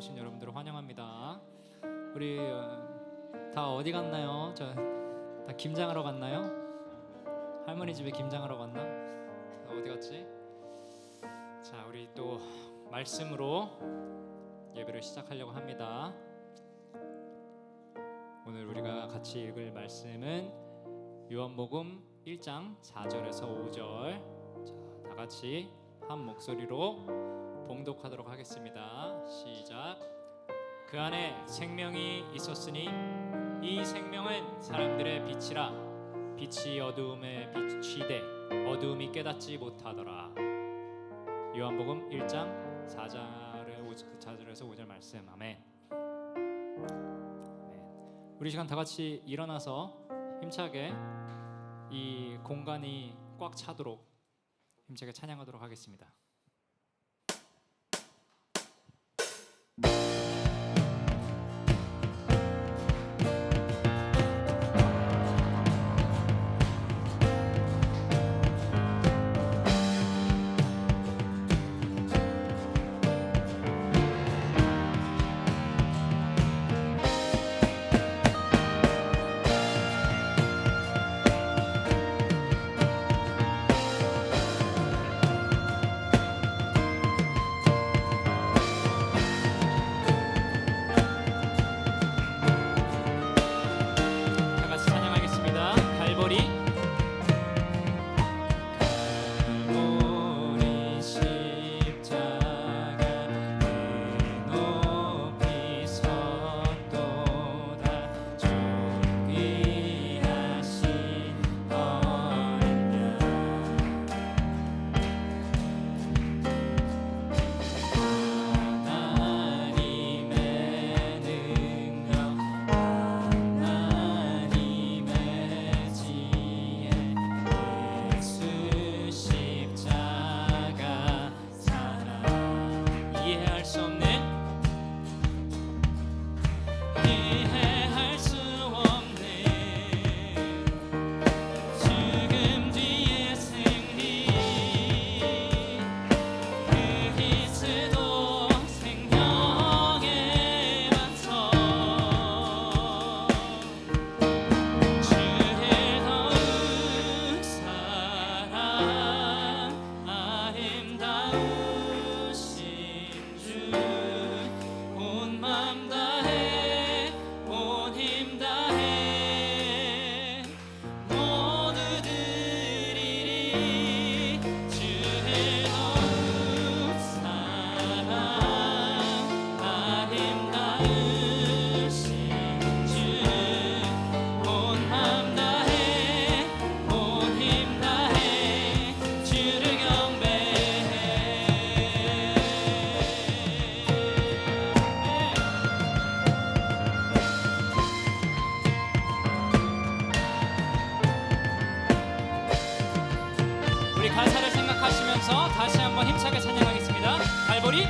오신 여러분들을 환영합니다. 우리 다 어디 갔나요? 다 김장하러 갔나요? 할머니 집에 김장하러 갔나? 어디 갔지? 자, 우리 또 말씀으로 예배를 시작하려고 합니다. 오늘 우리가 같이 읽을 말씀은 요한복음 1장 4절에서 5절. 자, 다 같이 한 목소리로 봉독하도록 하겠습니다. 시작. 그 안에 생명이 있었으니 이 생명은 사람들의 빛이라. 빛이 어두움에 비치되 어두움이 깨닫지 못하더라. 요한복음 1장 4절에서 5절 말씀. 아멘. 우리 시간 다 같이 일어나서 힘차게 이 공간이 꽉 차도록 힘차게 찬양하도록 하겠습니다. 우리 가사를 생각하시면서 다시 한번 힘차게 찬양하겠습니다. 갈보리.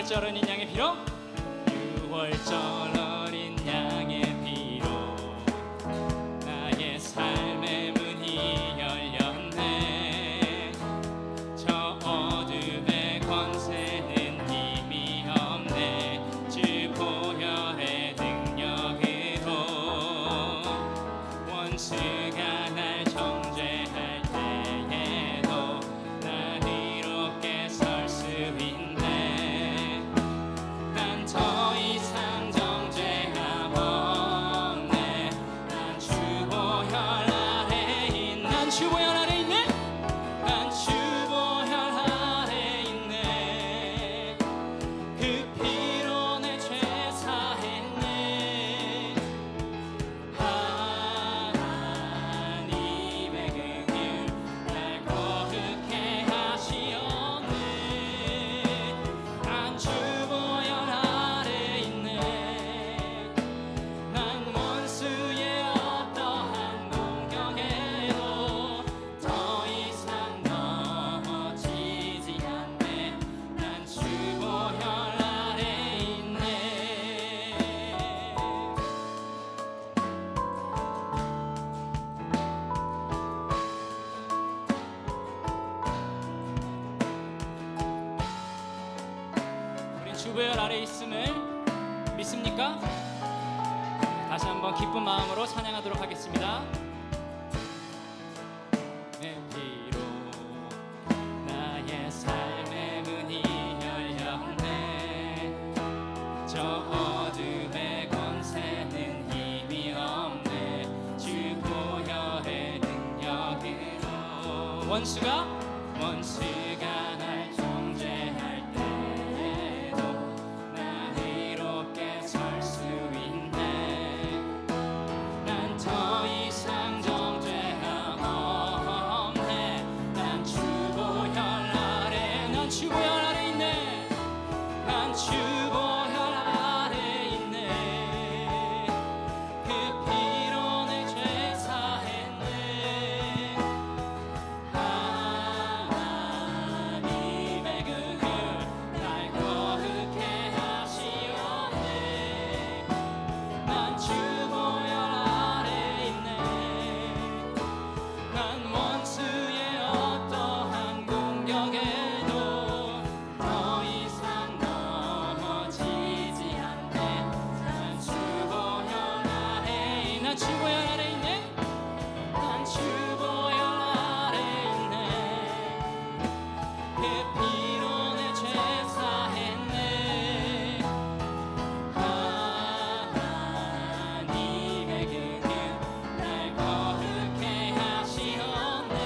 6월절 어린 양의 피로 6월절 어린 양의 피로 나의 삶의 문이 열렸네. 저 어둠의 권세는 힘이 없네. 주 보혈의 능력으로 원수가 날 정죄할 때에도 난 이롭게 설 수 있네. 난 더 이상 정죄함 없네. 난 주 보혈 아래 있네. 난 주 보혈 아래 있네. 난 주 보혈 아래 있네. 그 피로 내 죄 사했네. 하나님의 그 길 날 거룩해 하시었네. 난 주 보혈 아래 있네. 난 원수의 어떠한 공격에도 더 이상 넘어지지 않네. 난 주 보혈 아래 있네. 우린 주 보혈 아래 있음을 믿습니까? 다시 한번 기쁜 마음으로 찬양하도록 하겠습니다. 내 피로 나의 삶의 문이 열렸네. 저 어둠의 권세는 힘이 없네. 주 보혈의 능력으로 원수가 날 정죄할 때에도 난 이롭게 설 수 있네. 난 더 이상 정죄함 없네. 난 주 보혈 아래 난 주 보혈 아래 있네. 난 주 보혈 아래 있네. 그 피로 내 죄 사했네. 하나님의 그 길 날 거룩해 하시었네. 난 주 보혈 아래 있네. 난 원수의 어떠한 공격에도 더 이상 넘어지지 않네. 난 주 보혈 아래 난 주 보혈 아래 있네. 난 주 보혈 아래 있네. 그 피로 내 죄 사했네. 하나님의 그 길 날 거룩해 하시었네.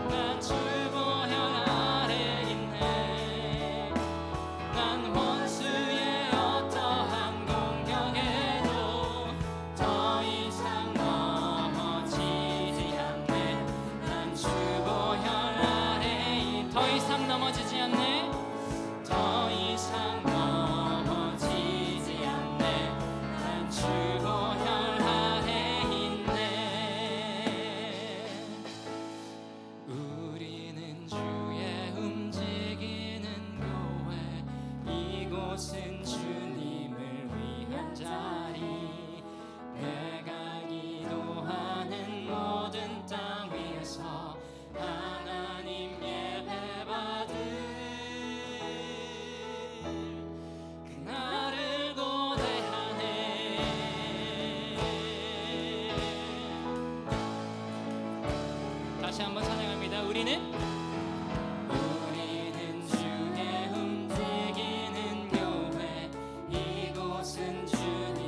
난 주 보혈 아래 있네. 난 원수의 어떠한 공격에도 더 이상 넘어지지 않네. 난 주 보혈 아래 더 이상 넘어지지 않네. 더 이상 넘어지지 않네. 난 주 보혈 아래 있네. 우리는 주의 움직이는 교회. 이곳은 주님을 위한 자리. 내가 기도하는 모든 땅 위에서 하나님 예배 받을 그날을 고대하네. 다시 한번 찬양합니다. 우리는 주의 움직이는 교회. 이곳은 주님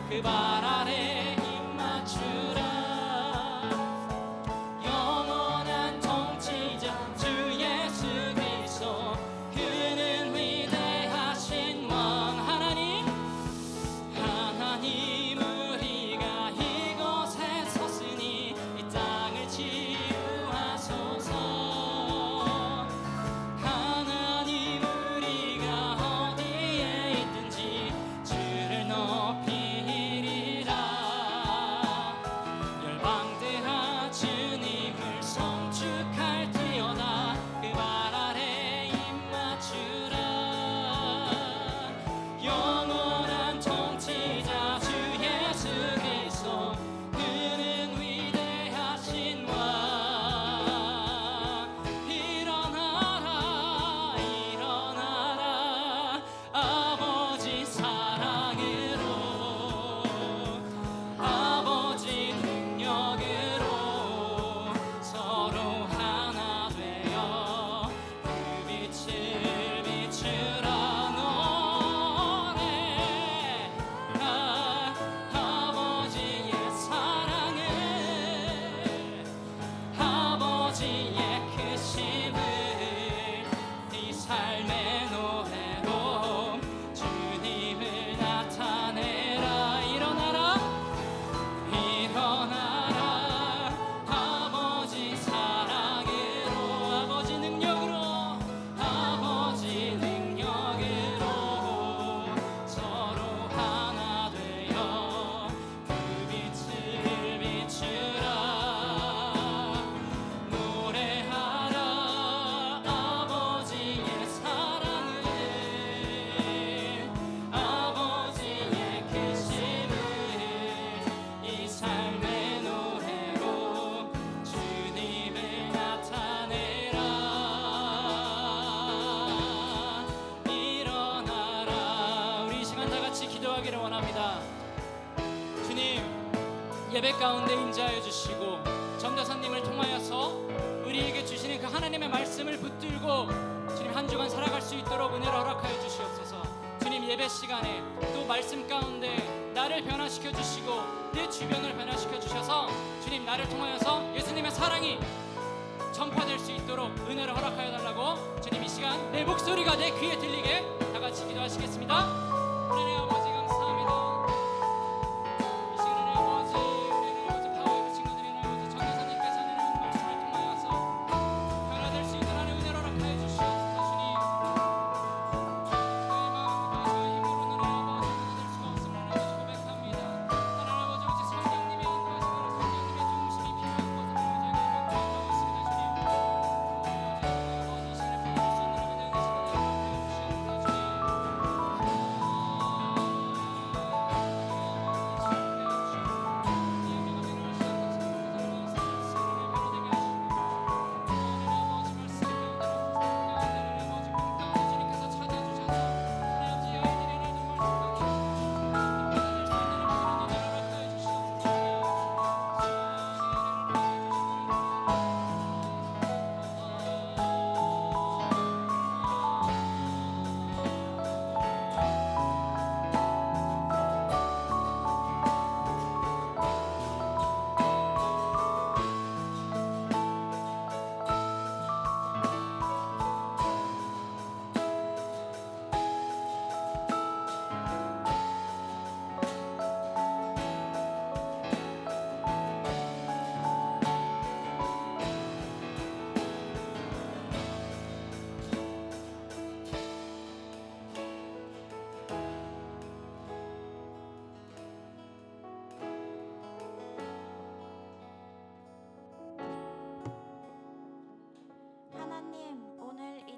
그 발 아래 입 맞추라. 영원한 통치자 주 예수 그리스도 그는 위대하신 왕. 하나님 우리가 이곳에 섰으니 이 땅을 치유하소서. 하나님 우리가 어디에 있든지 주를 높이리라. 열방들아 주님을 송축할지어다. 그 발 아래 입 맞추라. 영원한 통치자 주 예수 그리스도 그는 위대하신 왕. 일어나라 일어나라 아버지 사랑으로 아버지 능력으로 서로 하나 되어 그 빛을 비추라. 아버지의 사랑을 아버지의 크심을 이 삶의 노래로 주님을 나타내라. 일어나라 일어나라 아버지 사랑으로 아버지 능력으로 아버지 능력으로 서로 하나 되어 그 빛을 비추라. 노래하라 아버지의 사랑을 아버지의 크심을 이 삶의 노래로 주님을 나타내라. 일어나라. 우리 이 시간 다 같이 기도하기를 원합니다. 주님, 예배 가운데 임재하여 주시고 전도사님을 통하여서 우리에게 주시는 그 하나님의 말씀을 붙들고 주님 한 주간 살아갈 수 있도록 은혜를 허락하여 주시옵소서. 주님, 예배 시간에 또 말씀 가운데 나를 변화시켜 주시고 내 주변을 변화시켜 주셔서 주님 나를 통하여서 예수님의 사랑이 전파될 수 있도록 은혜를 허락하여 달라고 주님 이 시간 내 목소리가 내 귀에 들리게 다 같이 기도하시겠습니다. 하나님 아버지 감사합니다. 이 시간 하나님 아버지 우리를 아버지 파워의 친구들이 하나님 아버지 전도사님께서 하나님 말씀을 통하여서 변화될 수 있는 하나님 은혜를 허락하여 주시옵소서. 주님 저희 마음과 저희 힘으로는 하나님 아버지 변화될 수가 없음을 하나님 아버지 고백합니다. 하나님 아버지 오직 성령님의 인도하심으로 성령님의 중심이 필요한 것을 하나님 저희가 고백하고 있습니다. 주님 아버지 신을 보여줄 수 있는 은혜 되시는 하나님 주시옵소서.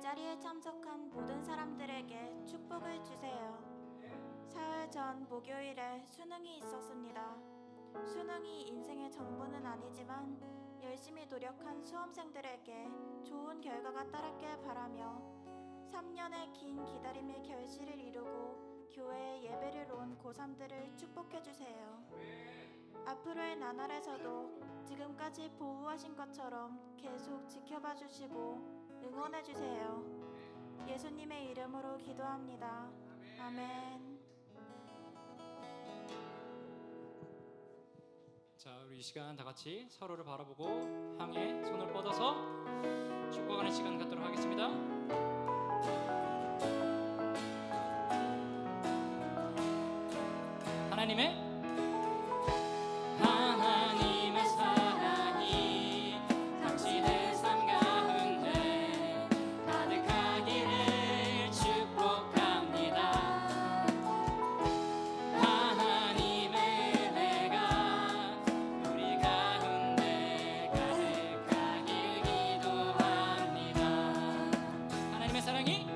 자리에 참석한 모든 사람들에게 축복을 주세요. 사흘 전 목요일에 수능이 있었습니다. 수능이 인생의 전부는 아니지만 열심히 노력한 수험생들에게 좋은 결과가 따랐길 바라며 3년의 긴 기다림의 결실을 이루고 교회에 예배를 온 고3들을 축복해주세요. 앞으로의 나날에서도 지금까지 보호하신 것처럼 계속 지켜봐 주시고 응원해 주세요. 예수님의 이름으로 기도합니다. 아멘. 자, 우리 이 시간 다 같이 서로를 바라보고 향해 손을 뻗어서 축복하는 시간 갖도록 하겠습니다. 하나님의 사랑이 당신의 삶 가운데 가득하기를 축복합니다. 하나님의 은혜가 우리 가운데 가득하길 기도합니다. 하나님의 사랑이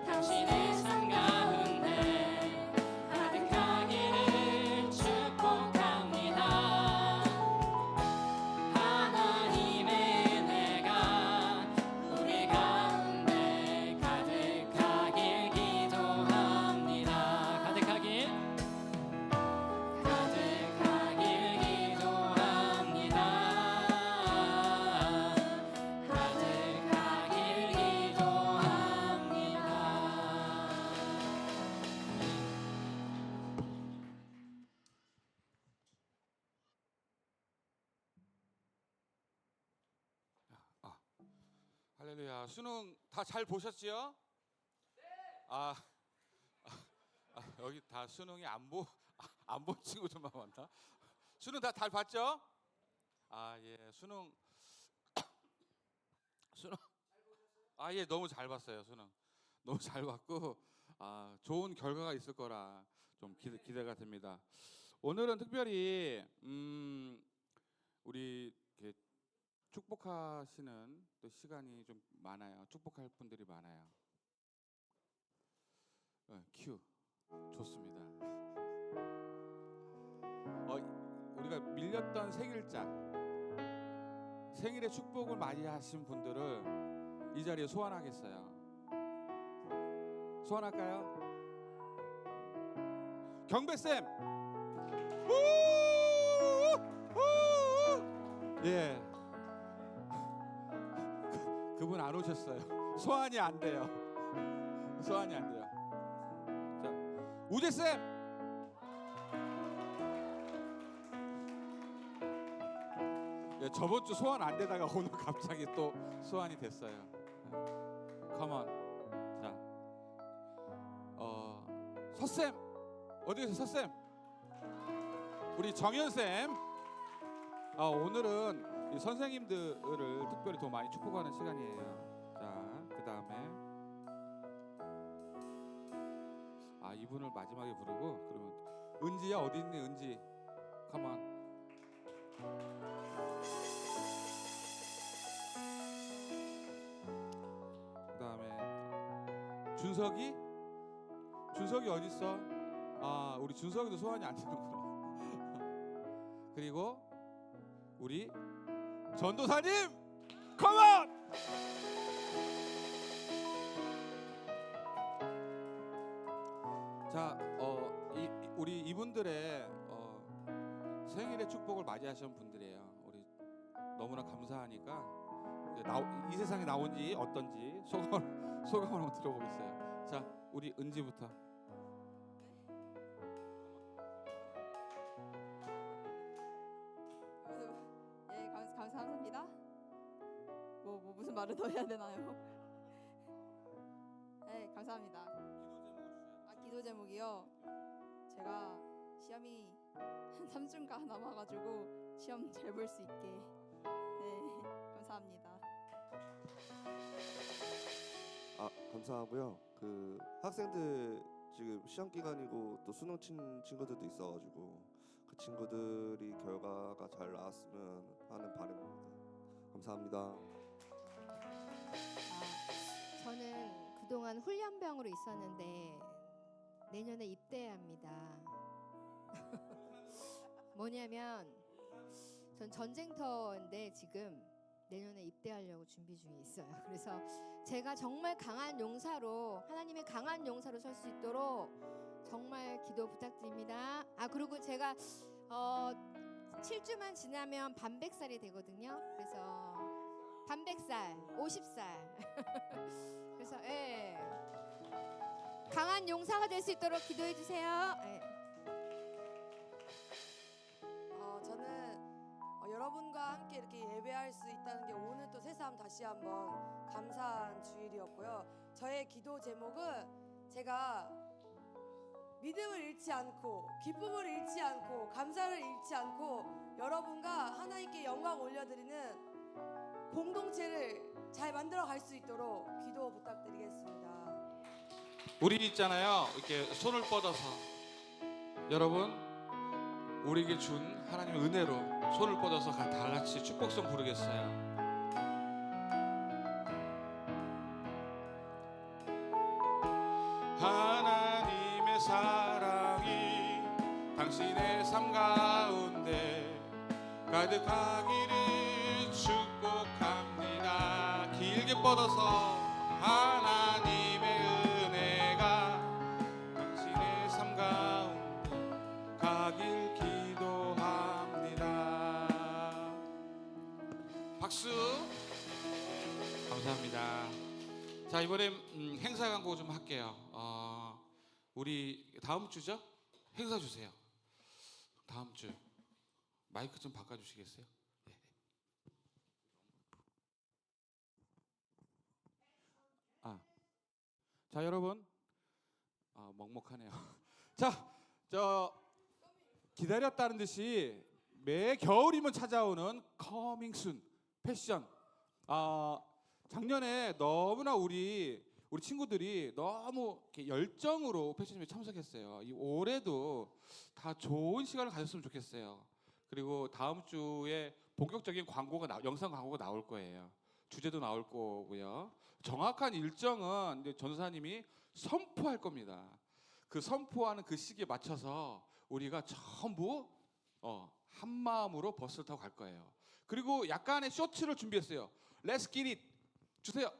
당신의 삶 가운데 가득하기를 축복합니다. 하나님의 은혜가 우리 가운데 가득하길 기도합니다. 가득하길 기도합니다. 가득하길 기도합니다. 할렐루야. 수능 다 잘 보셨지요? 네. 여기 다 수능이 안 본 친구들만 많다. 수능 다 잘 봤죠? 예. 수능 예, 너무 잘 봤어요. 수능 너무 잘 봤고 좋은 결과가 있을 거라 좀 기대가 됩니다. 오늘은 특별히 우리 이렇게 축복하시는 또 시간이 좀 많아요. 축복할 분들이 많아요. 큐 좋습니다. 우리가 밀렸던 생일의 축복을 맞이하신 분들을 이 자리에 소환하겠어요. 소환할까요? 경배쌤. 예. 그분 안 오셨어요. 소환이 안 돼요. 소환이 안 돼요. 자, 우재쌤. 예, 저번 주 소환 안 되다가 오늘 갑자기 또 소환이 됐어요. 컴온. 자, 서쌤. 어디 계세요, 서쌤? 우리 정현쌤. 오늘은 이 선생님들을 특별히 더 많이 축복하는 시간이에요. 자, 그 다음에 이분을 마지막에 부르고 그러면 은지야 어디 있니? 은지, 컴온. 그 다음에 준석이 어디 있어? 우리 준석이도 소환이 안 되는구나. 그리고 우리 전도사님, 컴온! 자, 우리 이분들의 생일의 축복을 맞이하신 분들이에요. 우리 너무나 감사하니까 이 세상에 나온 지 어떤지 소감을 한번 들어보겠어요. 자, 우리 은지부터. 감사합니다. 무슨 말을 더 해야 되나요? 네, 감사합니다. 기도 제목이요. 제가 시험이 한 3주가 남아가지고 시험 잘 볼 수 있게. 네, 감사합니다. 감사하고요. 그 학생들 지금 시험 기간이고 또 수능 친 친구들도 있어가지고 그 친구들이 결과가 잘 나왔으면 하는 바람입니다. 감사합니다. 저는 그동안 훈련병으로 있었는데 내년에 입대해야 합니다. 뭐냐면 전 전쟁터인데 지금 내년에 입대하려고 준비 중에 있어요. 그래서 제가 정말 강한 용사로, 하나님의 강한 용사로 설 수 있도록 정말 기도 부탁드립니다. 그리고 제가 7주만 지나면 반백살이 되거든요. 그래서 반백살, 50살. 그래서 강한 강한 용사가 될 수 있도록 기도해 주세요. 네. 저는 여러분과 함께 이렇게 예배할 수 있다는 게 오늘 또 새삼 다시 한번 감사한 주일이었고요. 저의 기도 제목은 제가 믿음을 잃지 않고 기쁨을 잃지 않고 감사를 잃지 않고 여러분과 하나님께 영광 올려드리는 공동체를 잘 만들어 갈 수 있도록 기도 부탁드리겠습니다. 우리 있잖아요. 이렇게 손을 뻗어서 여러분 우리에게 준 하나님의 은혜로 손을 뻗어서 다 같이 축복성 부르겠어요. 하나님의 사랑이 당신의 삶 가운데 가득하기를 축복합니다. 길게 뻗어서 하나님의 은혜가 당신의 삶 가운데 가길 기도합니다. 박수. 감사합니다. 자, 이번에 행사 광고 좀 할게요. 우리 다음 주죠? 행사 주세요. 다음 주 마이크 좀 바꿔주시겠어요? 네. 자 여러분, 먹먹하네요. 자, 기다렸다는 듯이 매 겨울이면 찾아오는 커밍 순 패션. 작년에 너무나 우리 친구들이 너무 이렇게 열정으로 패션쇼에 참석했어요. 이 올해도 다 좋은 시간을 가졌으면 좋겠어요. 그리고 다음 주에 본격적인 영상 광고가 나올 거예요. 주제도 나올 거고요. 정확한 일정은 이제 전도사님이 선포할 겁니다. 그 선포하는 그 시기에 맞춰서 우리가 전부 한 마음으로 버스를 타고 갈 거예요. 그리고 약간의 쇼츠를 준비했어요. Let's get it 주세요.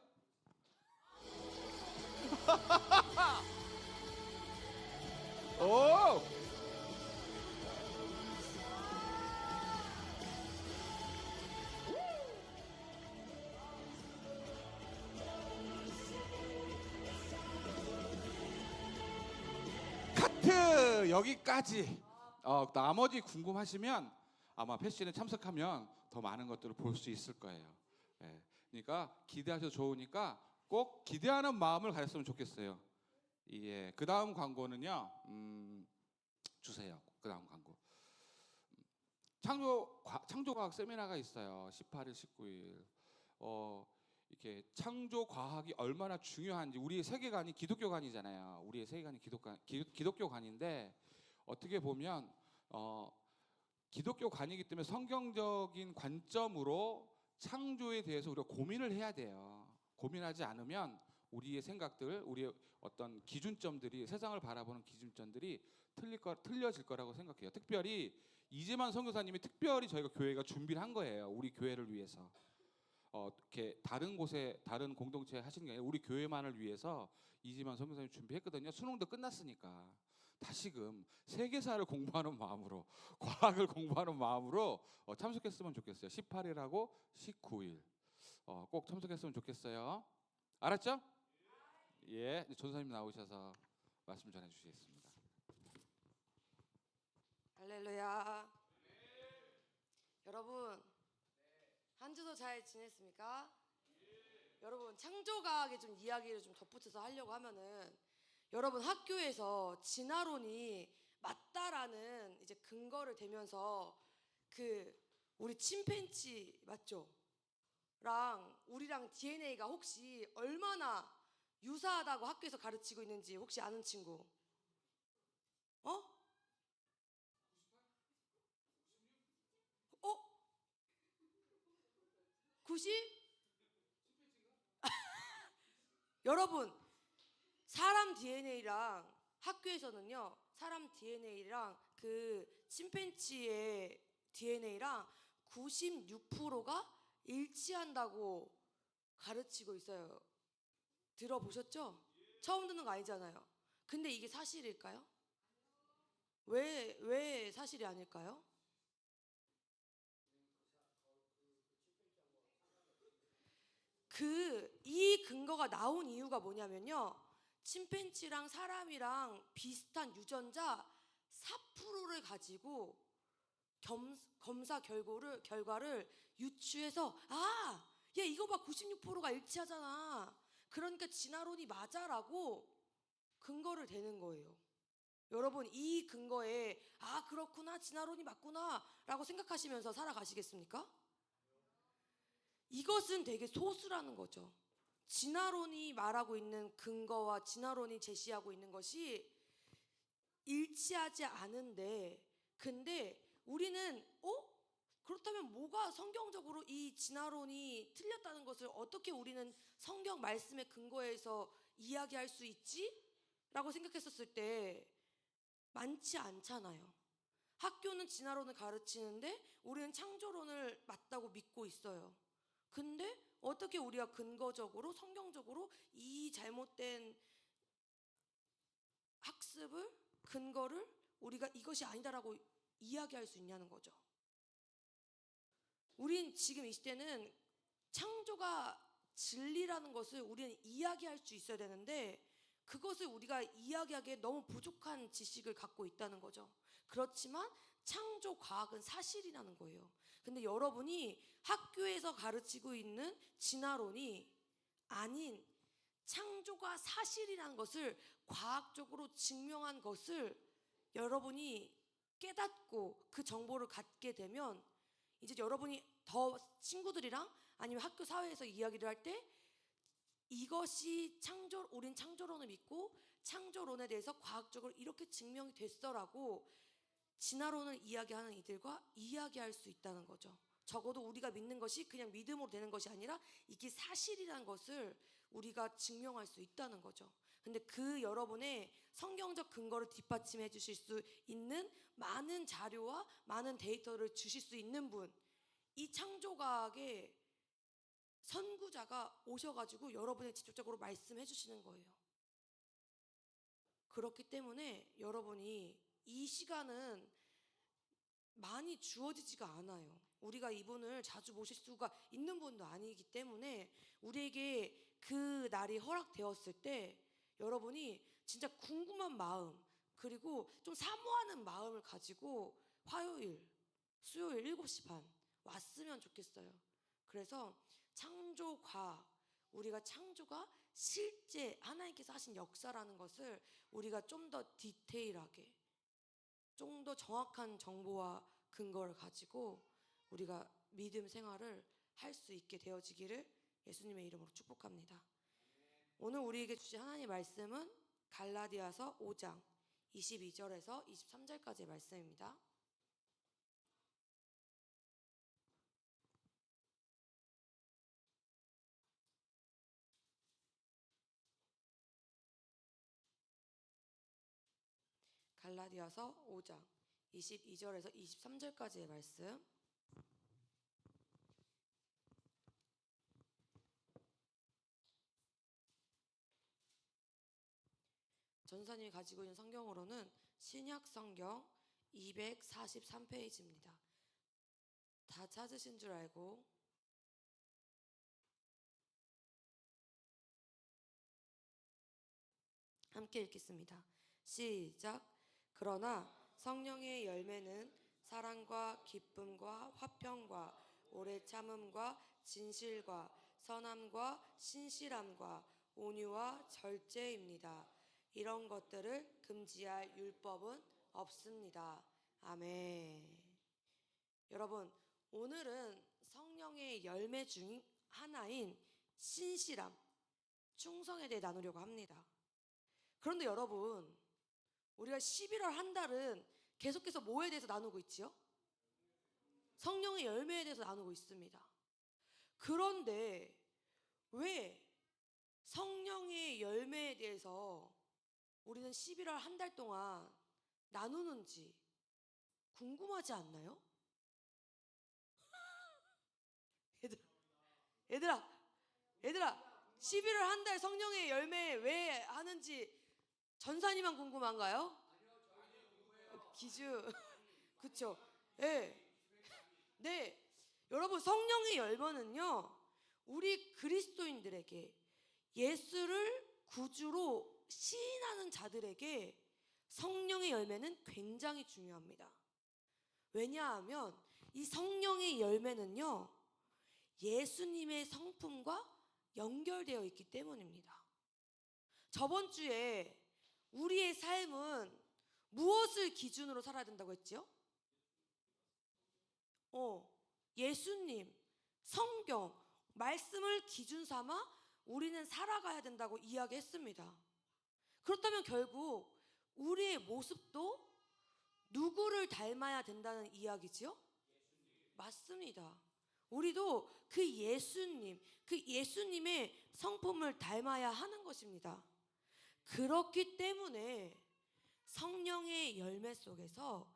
오! 카트 여기까지. 나머지 궁금하시면 아마 패션에 참석하면 더 많은 것들을 볼 수 있을 거예요. 예. 그러니까 기대하셔도 좋으니까 꼭 기대하는 마음을 가졌으면 좋겠어요. 예. 그 다음 광고는요. 주세요. 그 다음 광고. 창조과학 세미나가 있어요. 18일, 19일. 이렇게 창조과학이 얼마나 중요한지. 우리의 세계관이 기독교관이잖아요. 우리의 세계관이 기독교관인데 어떻게 보면 기독교관이기 때문에 성경적인 관점으로 창조에 대해서 우리가 고민을 해야 돼요. 고민하지 않으면 우리의 생각들, 우리의 어떤 기준점들이, 세상을 바라보는 기준점들이 틀려질 거라고 생각해요. 특별히 이재만 선교사님이 특별히 저희가 교회가 준비를 한 거예요. 우리 교회를 위해서. 이렇게 다른 곳에 다른 공동체 하시는 게 아니라 우리 교회만을 위해서 이재만 선교사님 준비했거든요. 수능도 끝났으니까 다시금 세계사를 공부하는 마음으로, 과학을 공부하는 마음으로 참석했으면 좋겠어요. 18일하고 19일 꼭 참석했으면 좋겠어요. 알았죠? 예, 전사님 나오셔서 말씀 전해주시겠습니다. 할렐루야. 여러분 한 주도 잘 지냈습니까? 여러분 창조과학의 좀 이야기를 좀 덧붙여서 하려고 하면은 여러분 학교에서 진화론이 맞다라는 이제 근거를 대면서 그 우리 침팬지 맞죠? 랑 우리랑 DNA가 혹시 얼마나 유사하다고 학교에서 가르치고 있는지 혹시 아는 친구? 90? 여러분 사람 DNA랑 학교에서는요 사람 DNA랑 그 침팬지의 DNA랑 96%가 일치한다고 가르치고 있어요. 들어보셨죠? 처음 듣는 거 아니잖아요. 근데 이게 사실일까요? 왜 사실이 아닐까요? 이 근거가 나온 이유가 뭐냐면요. 침팬지랑 사람이랑 비슷한 유전자 4%를 가지고 검사 결과를 유추해서 야 이거 봐 96%가 일치하잖아. 그러니까 진화론이 맞아라고 근거를 대는 거예요. 여러분 이 근거에 그렇구나 진화론이 맞구나라고 생각하시면서 살아가시겠습니까? 이것은 되게 소수라는 거죠. 진화론이 말하고 있는 근거와 진화론이 제시하고 있는 것이 일치하지 않은데 근데 우리는 그렇다면 뭐가 성경적으로 이 진화론이 틀렸다는 것을 어떻게 우리는 성경 말씀의 근거에서 이야기할 수 있지? 라고 생각했었을 때 많지 않잖아요. 학교는 진화론을 가르치는데 우리는 창조론을 맞다고 믿고 있어요. 근데 어떻게 우리가 근거적으로 성경적으로 이 잘못된 학습을 근거를 우리가 이것이 아니다라고 이야기할 수 있냐는 거죠. 우린 지금 이 시대는 창조가 진리라는 것을 우리는 이야기할 수 있어야 되는데 그것을 우리가 이야기하기에 너무 부족한 지식을 갖고 있다는 거죠. 그렇지만 창조 과학은 사실이라는 거예요. 근데 여러분이 학교에서 가르치고 있는 진화론이 아닌 창조가 사실이라는 것을 과학적으로 증명한 것을 여러분이 깨닫고 그 정보를 갖게 되면 이제 여러분이 더 친구들이랑 아니면 학교 사회에서 이야기를 할 때 이것이 우린 창조론을 믿고 창조론에 대해서 과학적으로 이렇게 증명이 됐어라고 진화론을 이야기하는 이들과 이야기할 수 있다는 거죠. 적어도 우리가 믿는 것이 그냥 믿음으로 되는 것이 아니라 이게 사실이라는 것을 우리가 증명할 수 있다는 거죠. 근데 그 여러분의 성경적 근거를 뒷받침해 주실 수 있는 많은 자료와 많은 데이터를 주실 수 있는 분, 이 창조과학의 선구자가 오셔가지고 여러분에게 직접적으로 말씀해 주시는 거예요. 그렇기 때문에 여러분이 이 시간은 많이 주어지지가 않아요. 우리가 이분을 자주 모실 수가 있는 분도 아니기 때문에 우리에게 그 날이 허락되었을 때 여러분이 진짜 궁금한 마음 그리고 좀 사모하는 마음을 가지고 화요일, 수요일 7시 반 왔으면 좋겠어요. 그래서 창조과 우리가 창조가 실제 하나님께서 하신 역사라는 것을 우리가 좀 더 디테일하게 좀 더 정확한 정보와 근거를 가지고 우리가 믿음 생활을 할 수 있게 되어지기를 예수님의 이름으로 축복합니다. 오늘 우리에게 주신 하나님의 말씀은 갈라디아서 5장 22절에서 23절까지의 말씀입니다. 갈라디아서 5장 22절에서 23절까지의 말씀. 전사님이 가지고 있는 성경으로는 신약 성경 243페이지입니다. 다 찾으신 줄 알고 함께 읽겠습니다. 시작. 그러나 성령의 열매는 사랑과 기쁨과 화평과 오래 참음과 진실과 선함과 신실함과 온유와 절제입니다. 이런 것들을 금지할 율법은 없습니다. 아멘. 여러분, 오늘은 성령의 열매 중 하나인 신실함, 충성에 대해 나누려고 합니다. 그런데 여러분, 우리가 11월 한 달은 계속해서 뭐에 대해서 나누고 있지요? 성령의 열매에 대해서 나누고 있습니다. 그런데 왜 성령의 열매에 대해서 우리는 11월 한 달 동안 나누는지 궁금하지 않나요? 얘들아 11월 한 달 성령의 열매 왜 하는지 전사님만 궁금한가요? 기주 그쵸? 네. 여러분 성령의 열매는요 우리 그리스도인들에게 예수를 구주로 시인하는 자들에게 성령의 열매는 굉장히 중요합니다. 왜냐하면 이 성령의 열매는요, 예수님의 성품과 연결되어 있기 때문입니다. 저번 주에 우리의 삶은 무엇을 기준으로 살아야 된다고 했죠? 예수님, 성경, 말씀을 기준 삼아 우리는 살아가야 된다고 이야기했습니다. 그렇다면 결국 우리의 모습도 누구를 닮아야 된다는 이야기지요? 맞습니다. 우리도 그 예수님의 성품을 닮아야 하는 것입니다. 그렇기 때문에 성령의 열매 속에서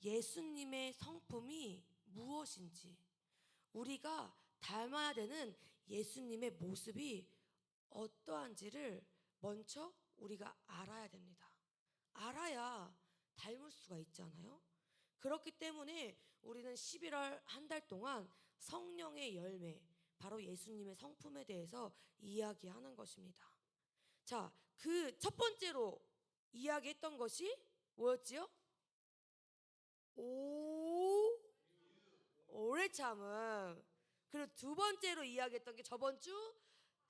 예수님의 성품이 무엇인지, 우리가 닮아야 되는 예수님의 모습이 어떠한지를 먼저 우리가 알아야 됩니다. 알아야 닮을 수가 있잖아요. 그렇기 때문에 우리는 11월 한 달 동안 성령의 열매, 바로 예수님의 성품에 대해서 이야기하는 것입니다. 자, 그 첫 번째로 이야기했던 것이 뭐였지요? 오래 참음. 그리고 두 번째로 이야기했던 게 저번 주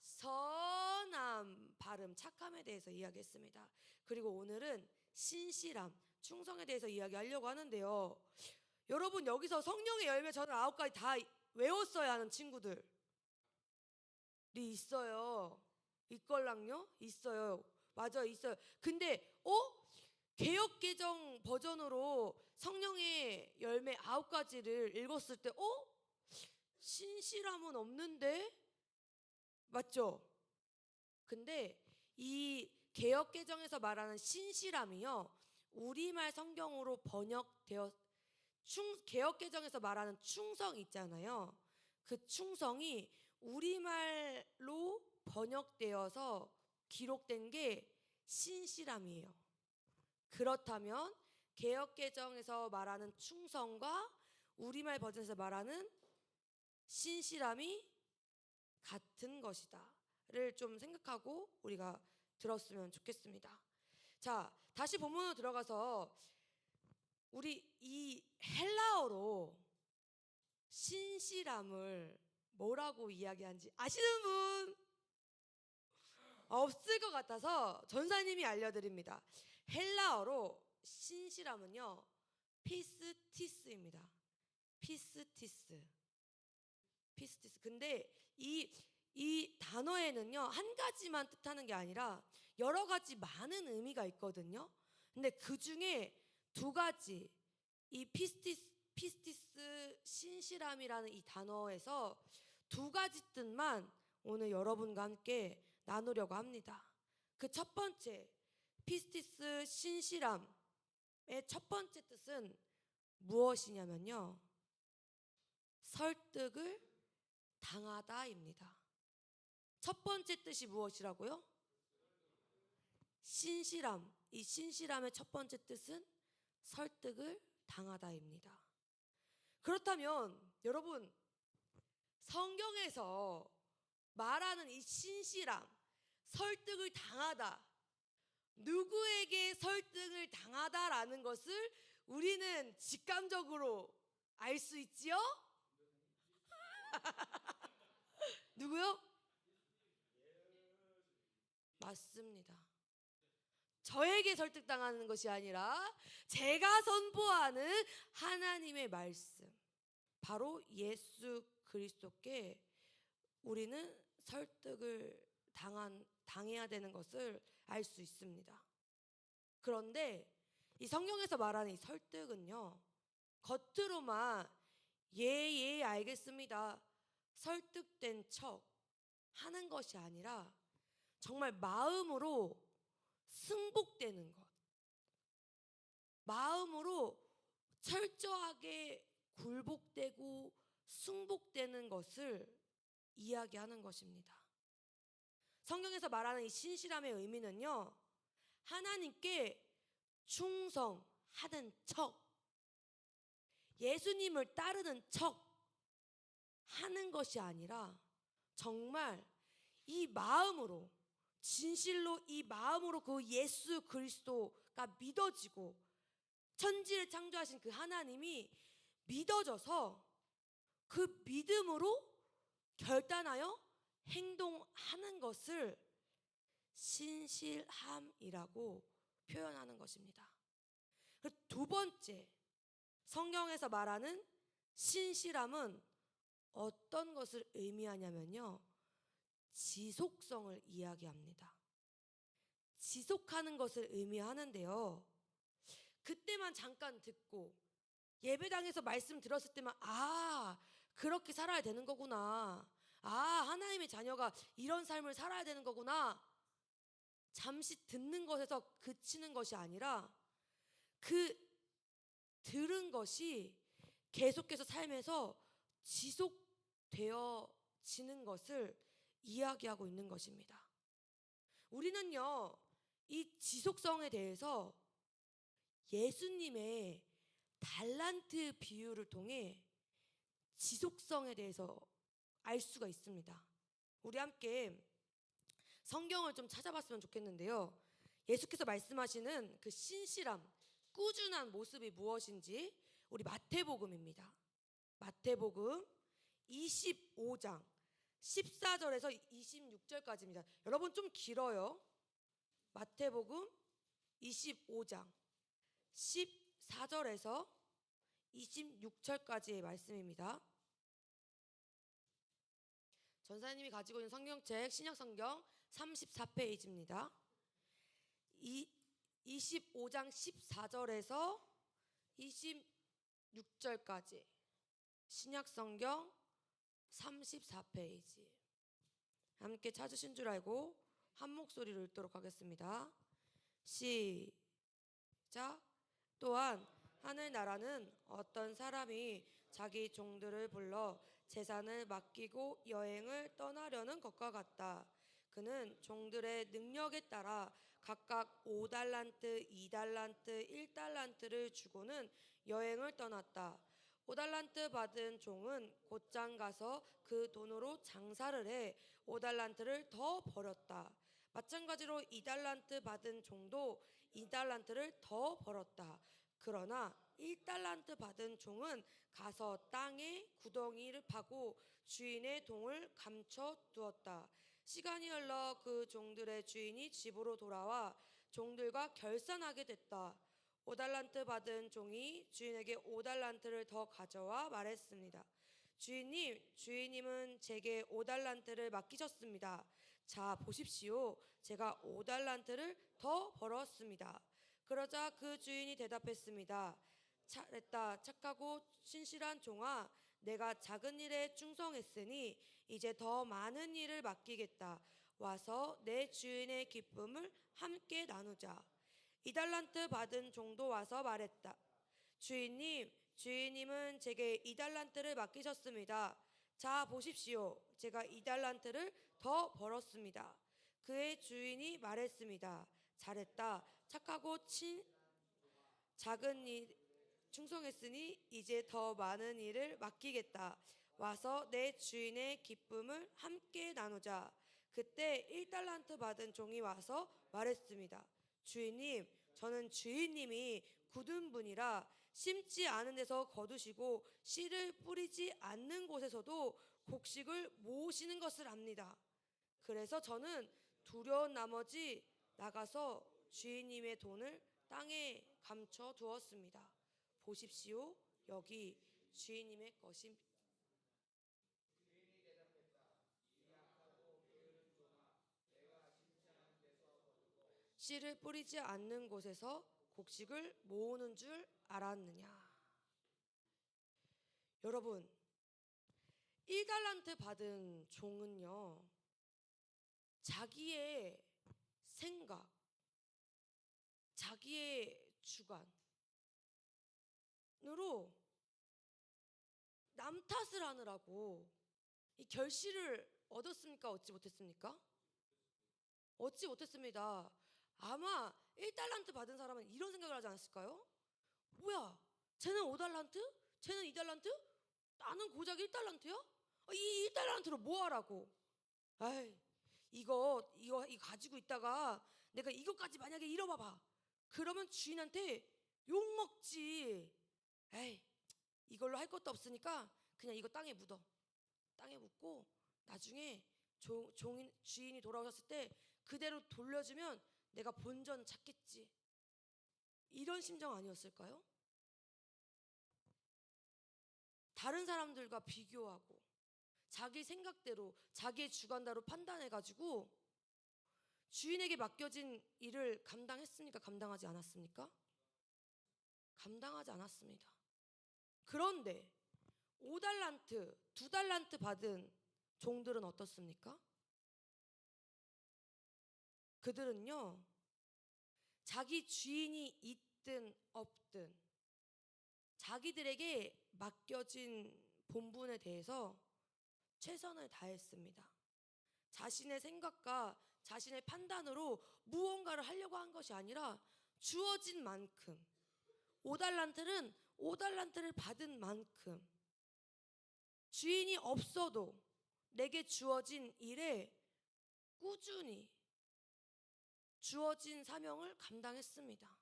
선함, 발음, 착함에 대해서 이야기했습니다. 그리고 오늘은 신실함, 충성에 대해서 이야기하려고 하는데요. 여러분, 여기서 성령의 열매 저는 9가지 다 외웠어야 하는 친구들이 있어요. 있걸랑요? 있어요. 맞아요, 있어요. 근데 개역개정 버전으로 성령의 열매 9가지를 읽었을 때 신실함은 없는데? 맞죠? 근데 이 개역개정에서 말하는 신실함이요, 우리말 성경으로 번역되어 개역개정에서 말하는 충성 있잖아요. 그 충성이 우리말로 번역되어서 기록된 게 신실함이에요. 그렇다면 개역개정에서 말하는 충성과 우리말 버전에서 말하는 신실함이 같은 것이다를 좀 생각하고 우리가 들었으면 좋겠습니다. 자, 다시 본문으로 들어가서 우리 이 헬라어로 신실함을 뭐라고 이야기하는지 아시는 분? 없을 것 같아서 전사님이 알려드립니다. 헬라어로 신실함은요, 피스티스입니다. 피스티스. 근데 이 단어에는요, 한 가지만 뜻하는 게 아니라 여러 가지 많은 의미가 있거든요. 근데 그 중에 두 가지, 이 피스티스 신실함이라는 이 단어에서 두 가지 뜻만 오늘 여러분과 함께 나누려고 합니다. 그 첫 번째, 피스티스 신실함의 첫 번째 뜻은 무엇이냐면요, 설득을 당하다입니다. 첫 번째 뜻이 무엇이라고요? 신실함. 이 신실함의 첫 번째 뜻은 설득을 당하다입니다. 그렇다면 여러분, 성경에서 말하는 이 신실함, 설득을 당하다, 누구에게 설득을 당하다라는 것을 우리는 직감적으로 알 수 있지요? 누구요? 맞습니다. 저에게 설득당하는 것이 아니라 제가 선포하는 하나님의 말씀, 바로 예수 그리스도께 우리는 설득을 당해야 되는 것을 알 수 있습니다. 그런데 이 성경에서 말하는 이 설득은요, 겉으로만 예 알겠습니다, 설득된 척 하는 것이 아니라 정말 마음으로 승복되는 것, 마음으로 철저하게 굴복되고 승복되는 것을 이야기하는 것입니다. 성경에서 말하는 이 신실함의 의미는요, 하나님께 충성하는 척, 예수님을 따르는 척 하는 것이 아니라 정말 이 마음으로 진실로 이 마음으로 그 예수 그리스도가 믿어지고 천지를 창조하신 그 하나님이 믿어져서 그 믿음으로 결단하여 행동하는 것을 신실함이라고 표현하는 것입니다. 두 번째, 성경에서 말하는 신실함은 어떤 것을 의미하냐면요, 지속성을 이야기합니다. 지속하는 것을 의미하는데요, 그때만 잠깐 듣고 예배당에서 말씀 들었을 때만 그렇게 살아야 되는 거구나, 하나님의 자녀가 이런 삶을 살아야 되는 거구나, 잠시 듣는 것에서 그치는 것이 아니라 그 들은 것이 계속해서 삶에서 지속되어지는 것을 이야기하고 있는 것입니다. 우리는요, 이 지속성에 대해서 예수님의 달란트 비유를 통해 지속성에 대해서 알 수가 있습니다. 우리 함께 성경을 좀 찾아봤으면 좋겠는데요, 예수께서 말씀하시는 그 신실함, 꾸준한 모습이 무엇인지 우리 마태복음입니다. 마태복음 25장 14절에서 26절까지입니다. 여러분 좀 길어요. 마태복음 25장 14절에서 26절까지의 말씀입니다. 전사님이 가지고 있는 성경책 신약성경 34페이지입니다. 25장 14절에서 26절까지 신약성경 34페이지 함께 찾으신 줄 알고 한 목소리로 읽도록 하겠습니다. 시작. 또한 하늘나라는 어떤 사람이 자기 종들을 불러 재산을 맡기고 여행을 떠나려는 것과 같다. 그는 종들의 능력에 따라 각각 5달란트, 2달란트, 1달란트를 주고는 여행을 떠났다. 5달란트 받은 종은 곧장 가서 그 돈으로 장사를 해 5달란트를 더 벌었다. 마찬가지로 2달란트 받은 종도 2달란트를 더 벌었다. 그러나 1달란트 받은 종은 가서 땅에 구덩이를 파고 주인의 돈을 감춰 두었다. 시간이 흘러 그 종들의 주인이 집으로 돌아와 종들과 결산하게 됐다. 5달란트 받은 종이 주인에게 5달란트를 더 가져와 말했습니다. 주인님은 제게 5달란트를 맡기셨습니다. 자, 보십시오. 제가 5달란트를 더 벌었습니다. 그러자 그 주인이 대답했습니다. 잘했다. 착하고 신실한 종아, 내가 작은 일에 충성했으니 이제 더 많은 일을 맡기겠다. 와서 내 주인의 기쁨을 함께 나누자. 2달란트 받은 종도 와서 말했다. 주인님은 제게 2달란트를 맡기셨습니다. 자, 보십시오. 제가 2달란트를 더 벌었습니다. 그의 주인이 말했습니다. 잘했다. 착하고 작은 일 충성했으니 이제 더 많은 일을 맡기겠다. 와서 내 주인의 기쁨을 함께 나누자. 그때 1달란트 받은 종이 와서 말했습니다. 주인님, 저는 주인님이 굳은 분이라 심지 않은 데서 거두시고 씨를 뿌리지 않는 곳에서도 곡식을 모으시는 것을 압니다. 그래서 저는 두려운 나머지 나가서 주인님의 돈을 땅에 감춰 두었습니다. 보십시오. 여기 주인님의 것입니다. 씨를 뿌리지 않는 곳에서 곡식을 모으는 줄 알았느냐. 여러분, 1달란트 받은 종은요, 자기의 생각, 자기의 주관으로 남 탓을 하느라고 이 결실을 얻었습니까? 얻지 못했습니까? 얻지 못했습니다. 아마 1달란트 받은 사람은 이런 생각을 하지 않았을까요? 뭐야, 쟤는 5달란트? 쟤는 2달란트? 나는 고작 1달란트야? 이 1달란트로 뭐 하라고? 이거 가지고 있다가 내가 이것까지 만약에 잃어봐봐. 그러면 주인한테 욕 먹지. 에이, 이걸로 할 것도 없으니까 그냥 이거 땅에 묻어. 땅에 묻고 나중에 주인이 돌아오셨을 때 그대로 돌려주면 내가 본전 찾겠지. 이런 심정 아니었을까요? 다른 사람들과 비교하고 자기 생각대로 자기의 주관대로 판단해가지고 주인에게 맡겨진 일을 감당했습니까? 감당하지 않았습니까? 감당하지 않았습니다. 그런데 5달란트, 2달란트 받은 종들은 어떻습니까? 그들은요, 자기 주인이 있든 없든 자기들에게 맡겨진 본분에 대해서 최선을 다했습니다. 자신의 생각과 자신의 판단으로 무언가를 하려고 한 것이 아니라 주어진 만큼, 5달란트는 5달란트를 받은 만큼 주인이 없어도 내게 주어진 일에 꾸준히 주어진 사명을 감당했습니다.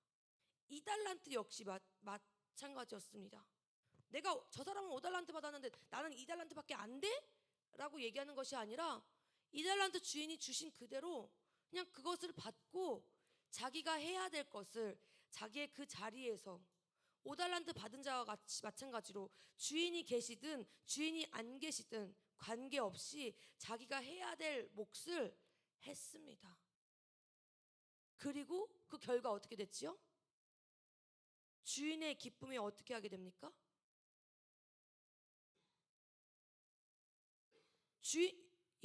2달란트 역시 마찬가지였습니다. 내가 저 사람은 5달란트 받았는데 나는 2달란트밖에 안 돼? 라고 얘기하는 것이 아니라 2달란트 주인이 주신 그대로 그냥 그것을 받고 자기가 해야 될 것을 자기의 그 자리에서 5달란트 받은 자와 같이 마찬가지로 주인이 계시든 주인이 안 계시든 관계없이 자기가 해야 될 몫을 했습니다. 그리고 그 결과 어떻게 됐지요? 주인의 기쁨에 어떻게 하게 됩니까?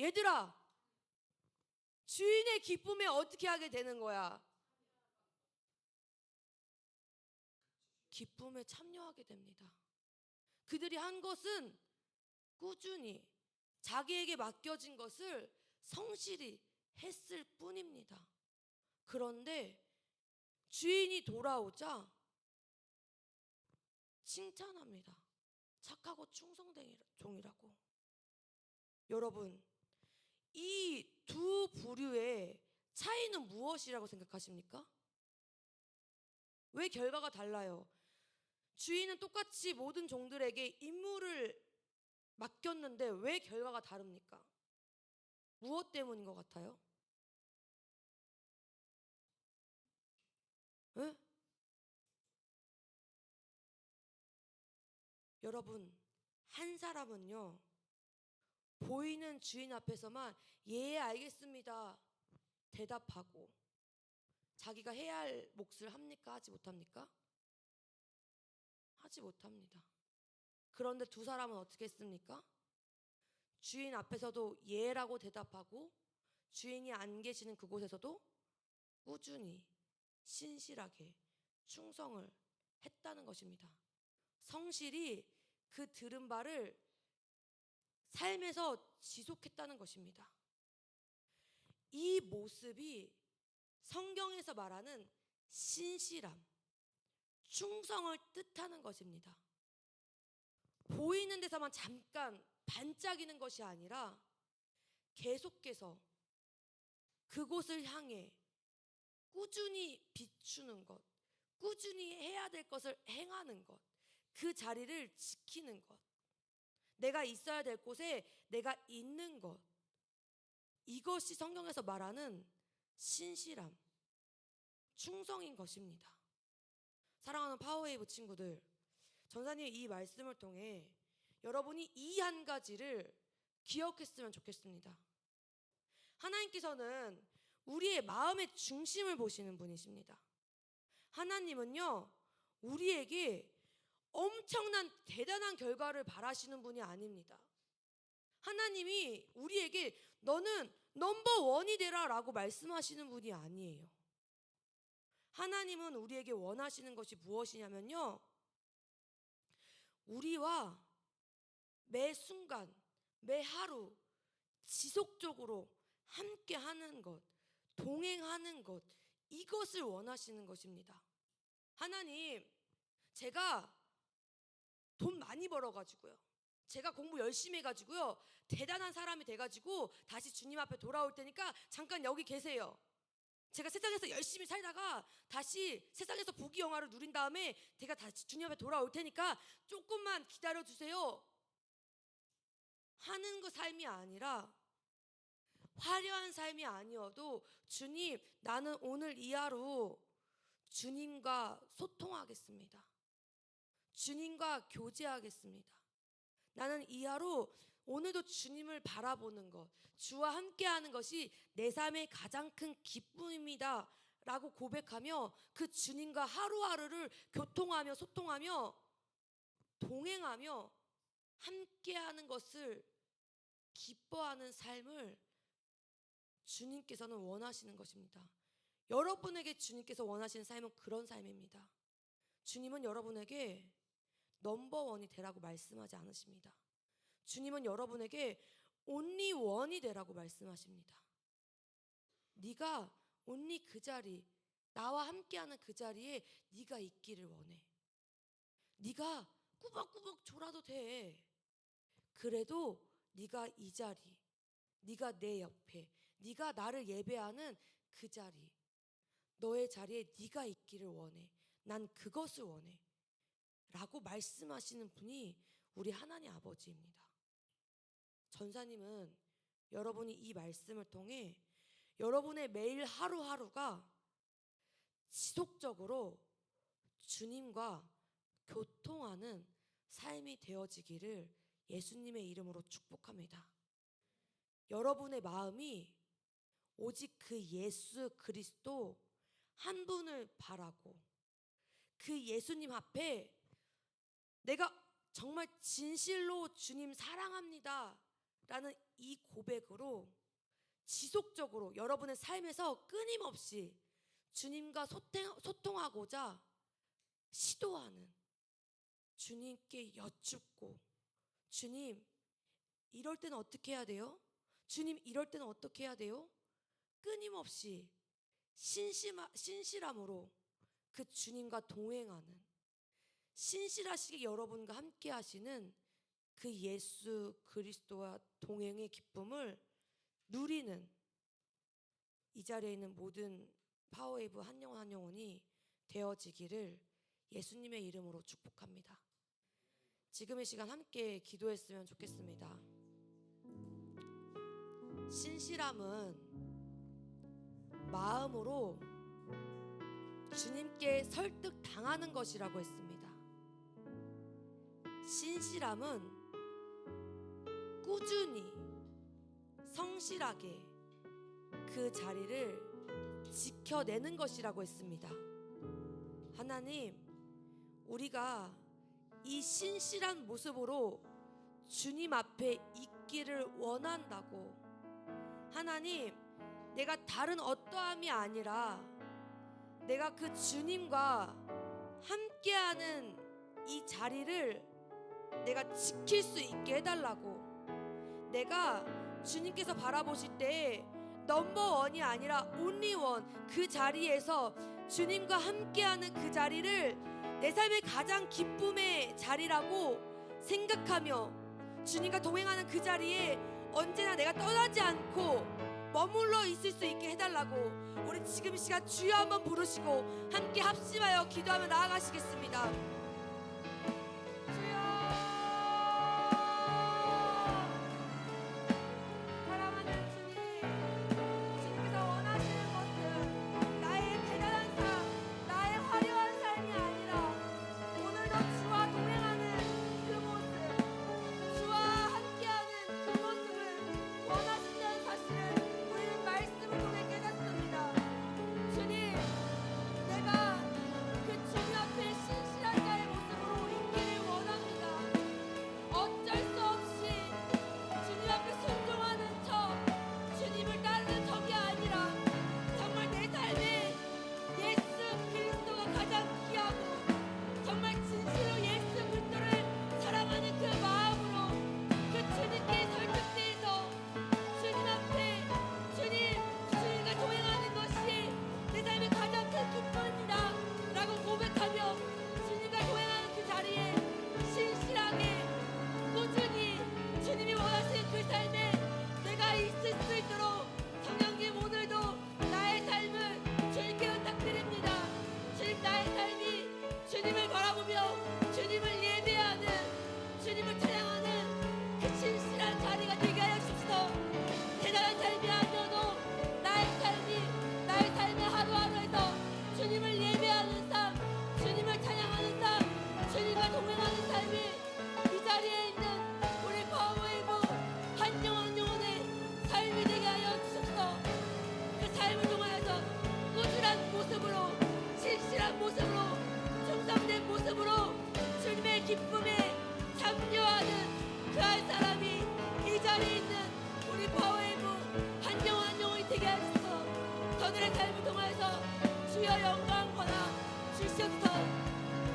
얘들아, 주인의 기쁨에 어떻게 하게 되는 거야? 기쁨에 참여하게 됩니다. 그들이 한 것은 꾸준히 자기에게 맡겨진 것을 성실히 했을 뿐입니다. 그런데 주인이 돌아오자 칭찬합니다. 착하고 충성된 종이라고. 여러분, 이 두 부류의 차이는 무엇이라고 생각하십니까? 왜 결과가 달라요? 주인은 똑같이 모든 종들에게 임무를 맡겼는데 왜 결과가 다릅니까? 무엇 때문인 것 같아요? 에? 여러분, 한 사람은요, 보이는 주인 앞에서만 예, 알겠습니다 대답하고 자기가 해야 할 몫을 합니까? 하지 못합니까? 하지 못합니다. 그런데 두 사람은 어떻게 했습니까? 주인 앞에서도 예라고 대답하고 주인이 안 계시는 그곳에서도 꾸준히 신실하게 충성을 했다는 것입니다. 성실히 그 들은 바를 삶에서 지속했다는 것입니다. 이 모습이 성경에서 말하는 신실함, 충성을 뜻하는 것입니다. 보이는 데서만 잠깐 반짝이는 것이 아니라 계속해서 그곳을 향해 꾸준히 비추는 것, 꾸준히 해야 될 것을 행하는 것, 그 자리를 지키는 것, 내가 있어야 될 곳에 내가 있는 것, 이것이 성경에서 말하는 신실함, 충성인 것입니다. 사랑하는 파워웨이브 친구들, 전사님의 이 말씀을 통해 여러분이 이 한 가지를 기억했으면 좋겠습니다. 하나님께서는 우리의 마음의 중심을 보시는 분이십니다. 하나님은요, 우리에게 엄청난 대단한 결과를 바라시는 분이 아닙니다. 하나님이 우리에게 너는 넘버원이 되라 라고 말씀하시는 분이 아니에요. 하나님은 우리에게 원하시는 것이 무엇이냐면요, 우리와 매 순간, 매 하루 지속적으로 함께 하는 것, 동행하는 것, 이것을 원하시는 것입니다. 하나님, 제가 돈 많이 벌어가지고요, 제가 공부 열심히 해가지고요 대단한 사람이 돼가지고 다시 주님 앞에 돌아올 테니까 잠깐 여기 계세요. 제가 세상에서 열심히 살다가 다시 세상에서 부귀영화를 누린 다음에 제가 다시 주님 앞에 돌아올 테니까 조금만 기다려 주세요 하는 그 삶이 아니라, 화려한 삶이 아니어도 주님, 나는 오늘 이 하루 주님과 소통하겠습니다. 주님과 교제하겠습니다. 나는 이 하루 오늘도 주님을 바라보는 것, 주와 함께하는 것이 내 삶의 가장 큰 기쁨입니다 라고 고백하며 그 주님과 하루하루를 교통하며 소통하며 동행하며 함께하는 것을 기뻐하는 삶을 주님께서는 원하시는 것입니다. 여러분에게 주님께서 원하시는 삶은 그런 삶입니다. 주님은 여러분에게 넘버원이 되라고 말씀하지 않으십니다. 주님은 여러분에게 온리 원이 되라고 말씀하십니다. 네가 온리 그 자리, 나와 함께하는 그 자리에 네가 있기를 원해. 네가 꾸벅꾸벅 졸아도 돼. 그래도 네가 이 자리, 네가 내 옆에, 네가 나를 예배하는 그 자리, 너의 자리에 네가 있기를 원해. 난 그것을 원해 라고 말씀하시는 분이 우리 하나님 아버지입니다. 전사님은 여러분이 이 말씀을 통해 여러분의 매일 하루하루가 지속적으로 주님과 교통하는 삶이 되어지기를 예수님의 이름으로 축복합니다. 여러분의 마음이 오직 그 예수 그리스도 한 분을 바라고 그 예수님 앞에 내가 정말 진실로 주님 사랑합니다 라는 이 고백으로 지속적으로 여러분의 삶에서 끊임없이 주님과 소통하고자 시도하는, 주님께 여쭙고, 주님 이럴 때는 어떻게 해야 돼요? 주님 이럴 때는 어떻게 해야 돼요? 끊임없이 신실함으로 그 주님과 동행하는, 신실하시게 여러분과 함께 하시는 그 예수 그리스도와 동행의 기쁨을 누리는 이 자리에 있는 모든 파워웨이브 한 영혼 한 영혼이 되어지기를 예수님의 이름으로 축복합니다. 지금의 시간 함께 기도했으면 좋겠습니다. 신실함은 마음으로 주님께 설득당하는 것이라고 했습니다. 신실함은 꾸준히 성실하게 그 자리를 지켜내는 것이라고 했습니다. 하나님, 우리가 이 신실한 모습으로 주님 앞에 있기를 원한다고. 하나님, 내가 다른 어떠함이 아니라 내가 그 주님과 함께하는 이 자리를 내가 지킬 수 있게 해달라고. 내가 주님께서 바라보실 때 넘버원이 아니라 온리원, 그 자리에서 주님과 함께하는 그 자리를 내 삶의 가장 기쁨의 자리라고 생각하며 주님과 동행하는 그 자리에 언제나 내가 떠나지 않고 머물러 있을 수 있게 해달라고. 우리 지금 시간 주여 한번 부르시고 함께 합심하여 기도하며 나아가시겠습니다. 주여, 사랑하는 주님, 주님께서 원하시는 것은 나의 대단한 삶, 나의 화려한 삶이 아니라 오늘도 주와 동행하는 그 모습, 주와 함께하는 그 모습을 원하신다는 사실을 우리는 말씀을 통해 깨닫습니다. 주님, 내가 그 주님 앞에 신실한 자의 모습으로 있기를 원합니다. 어쩔 수 없이 주님 앞에 순종하는 척, 주님을 따르는 척이 아니라 정말 내 삶에 예수 그리스도가 가장 귀하고 정말 진실로 예수 그리스도를 사랑하는 그 마음으로 그 주님께 설득돼서 주님 앞에 주님과 동행하는 것이 내 삶의 가장 큰 기쁨입니다 라고 고백하며 주님과 동행하는 그 자리에 신실하게 꾸준히 주님을 바라보며 주님을 예배하는, 주님을 찬양하는 그 진실한 자리가 되게 하여 주시옵소서. 대단한 삶이 아니어도 나의 삶의 하루하루에서 주님을 예배하는 삶, 주님을 찬양하는 삶, 주님과 동행하는 삶이 이 자리에 있는 우리 파워웨이브 한 영혼 한 영혼의 삶이 되게 하여 주옵소서. 그 삶을 통하여서 꾸준한 모습으로, 진실한 모습으로, 충성된 모습으로 주님의 기쁨에 참여하는 그 한 사람이 이 자리에 있는 우리 파워웨이브 한 영혼 한 영혼이 되게 하소서. 저들의 삶을 통하여서 주여 영광 권하 주시옵소서.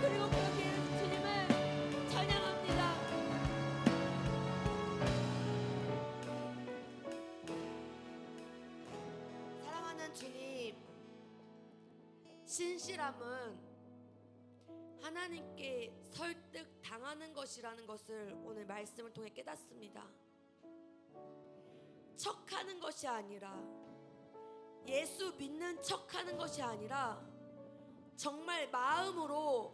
그리고 그렇게 이루신 주님을 찬양합니다. 사랑하는 주님, 신실함은 하나님께 설득 당하는 것이라는 것을 오늘 말씀을 통해 깨닫습니다. 척하는 것이 아니라, 예수 믿는 척하는 것이 아니라 정말 마음으로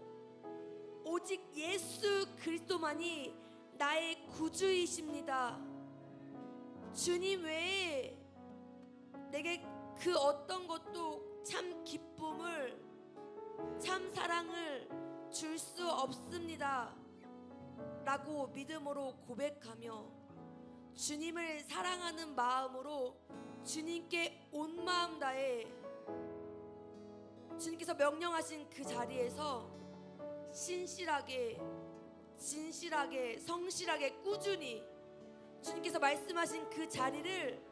오직 예수 그리스도만이 나의 구주이십니다. 주님 외에 내게 그 어떤 것도 참 기쁨을, 참 사랑을 줄 수 없습니다 라고 믿음으로 고백하며 주님을 사랑하는 마음으로 주님께 온 마음 다해 주님께서 명령하신 그 자리에서 신실하게, 진실하게, 성실하게, 꾸준히 주님께서 말씀하신 그 자리를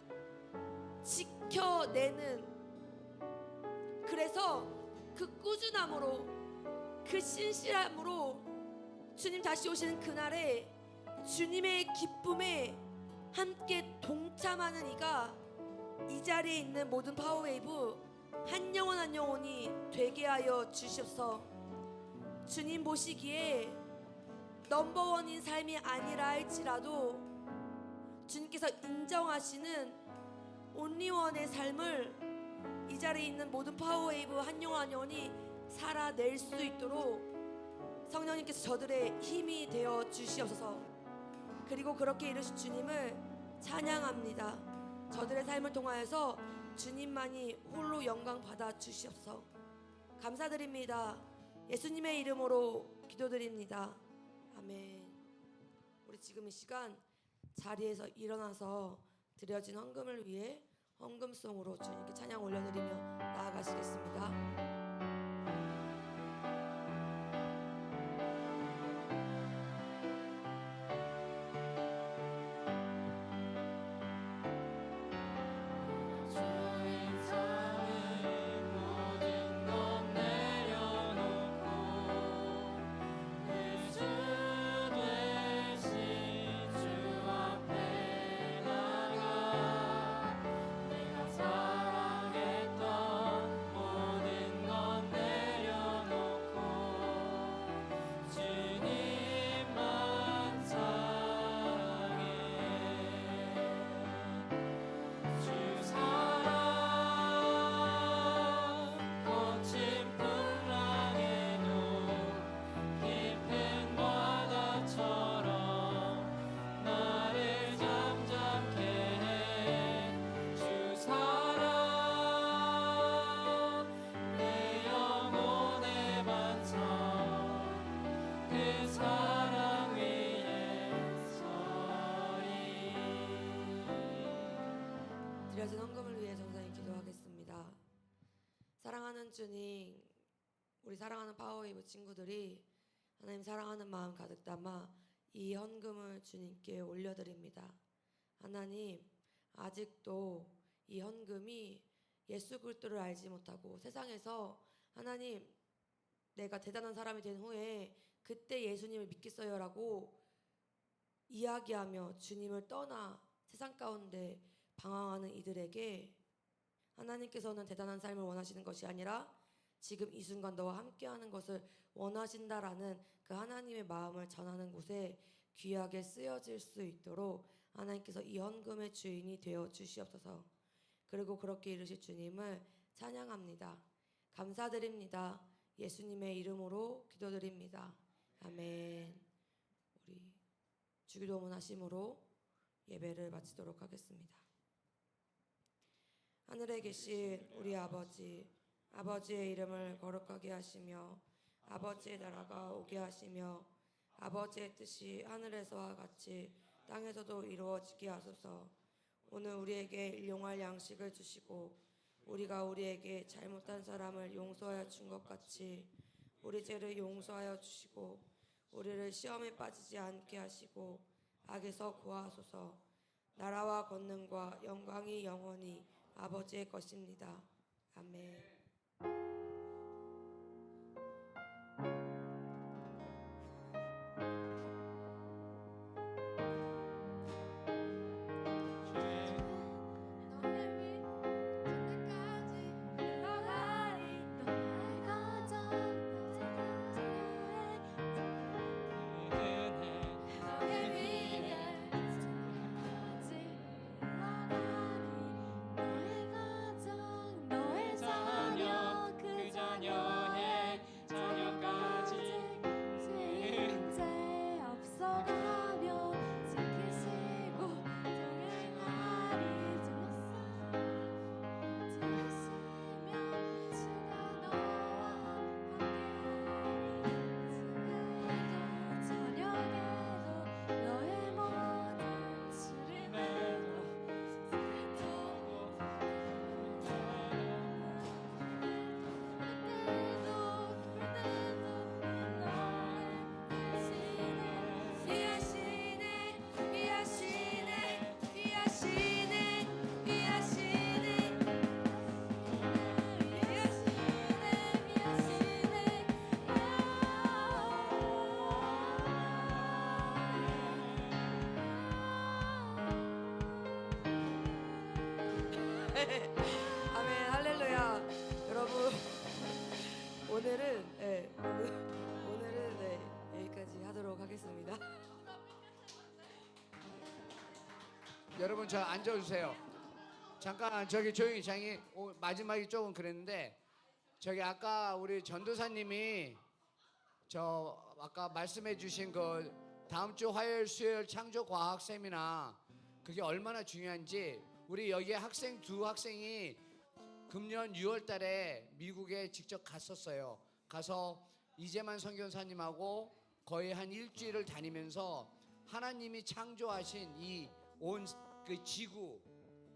지켜내는, 그래서 그 꾸준함으로, 그 신실함으로 주님 다시 오시는 그날에 주님의 기쁨에 함께 동참하는 이가 이 자리에 있는 모든 파워웨이브 한 영혼 한 영혼이 되게 하여 주시옵소서. 주님 보시기에 넘버원인 삶이 아니라 할지라도 주님께서 인정하시는 온리원의 삶을 이 자리에 있는 모든 파워웨이브 한 영혼 한 영혼이 살아낼 수 있도록 성령님께서 저들의 힘이 되어 주시옵소서. 그리고 그렇게 이루신 주님을 찬양합니다. 저들의 삶을 통하여서 주님만이 홀로 영광 받아 주시옵소서. 감사드립니다. 예수님의 이름으로 기도드립니다. 아멘. 우리 지금 이 시간 자리에서 일어나서 드려진 헌금을 위해 헌금송으로 주님께 찬양 올려드리며 나아가시겠습니다. 드려진 헌금을 위해 전사님 기도하겠습니다. 사랑하는 주님, 우리 사랑하는 파워웨이브 친구들이 하나님 사랑하는 마음 가득 담아 이 헌금을 주님께 올려드립니다. 하나님, 아직도 이 헌금이 예수 그리스도를 알지 못하고 세상에서 하나님 내가 대단한 사람이 된 후에 그때 예수님을 믿겠어요라고 이야기하며 주님을 떠나 세상 가운데 방황하는 이들에게 하나님께서는 대단한 삶을 원하시는 것이 아니라 지금 이 순간 너와 함께하는 것을 원하신다라는 그 하나님의 마음을 전하는 곳에 귀하게 쓰여질 수 있도록 하나님께서 이 헌금의 주인이 되어 주시옵소서. 그리고 그렇게 이루실 주님을 찬양합니다. 감사드립니다. 예수님의 이름으로 기도드립니다. 아멘. 우리 주기도문 하심으로 예배를 마치도록 하겠습니다. 하늘에 계신 우리 아버지, 아버지의 이름을 거룩하게 하시며 아버지의 나라가 오게 하시며 아버지의 뜻이 하늘에서와 같이 땅에서도 이루어지게 하소서. 오늘 우리에게 일용할 양식을 주시고 우리가 우리에게 잘못한 사람을 용서하여 준 것 같이 우리 죄를 용서하여 주시고 우리를 시험에 빠지지 않게 하시고 악에서 구하소서. 나라와 권능과 영광이 영원히 아버지의 것입니다. 아멘. 아멘. 할렐루야. 여러분 오늘은 여기까지 하도록 하겠습니다. 여러분 저 앉아주세요. 잠깐 저기 조용히 장이 마지막이 조금 그랬는데 저기 아까 우리 전도사님이 저 아까 말씀해주신 그 다음 주 화요일 수요일 창조 과학 세미나 그게 얼마나 중요한지 우리 여기 학생 두 학생이 금년 6월달에 미국에 직접 갔었어요. 가서 이재만 선교사님하고 거의 한 일주일을 다니면서 하나님이 창조하신 이 온 그 지구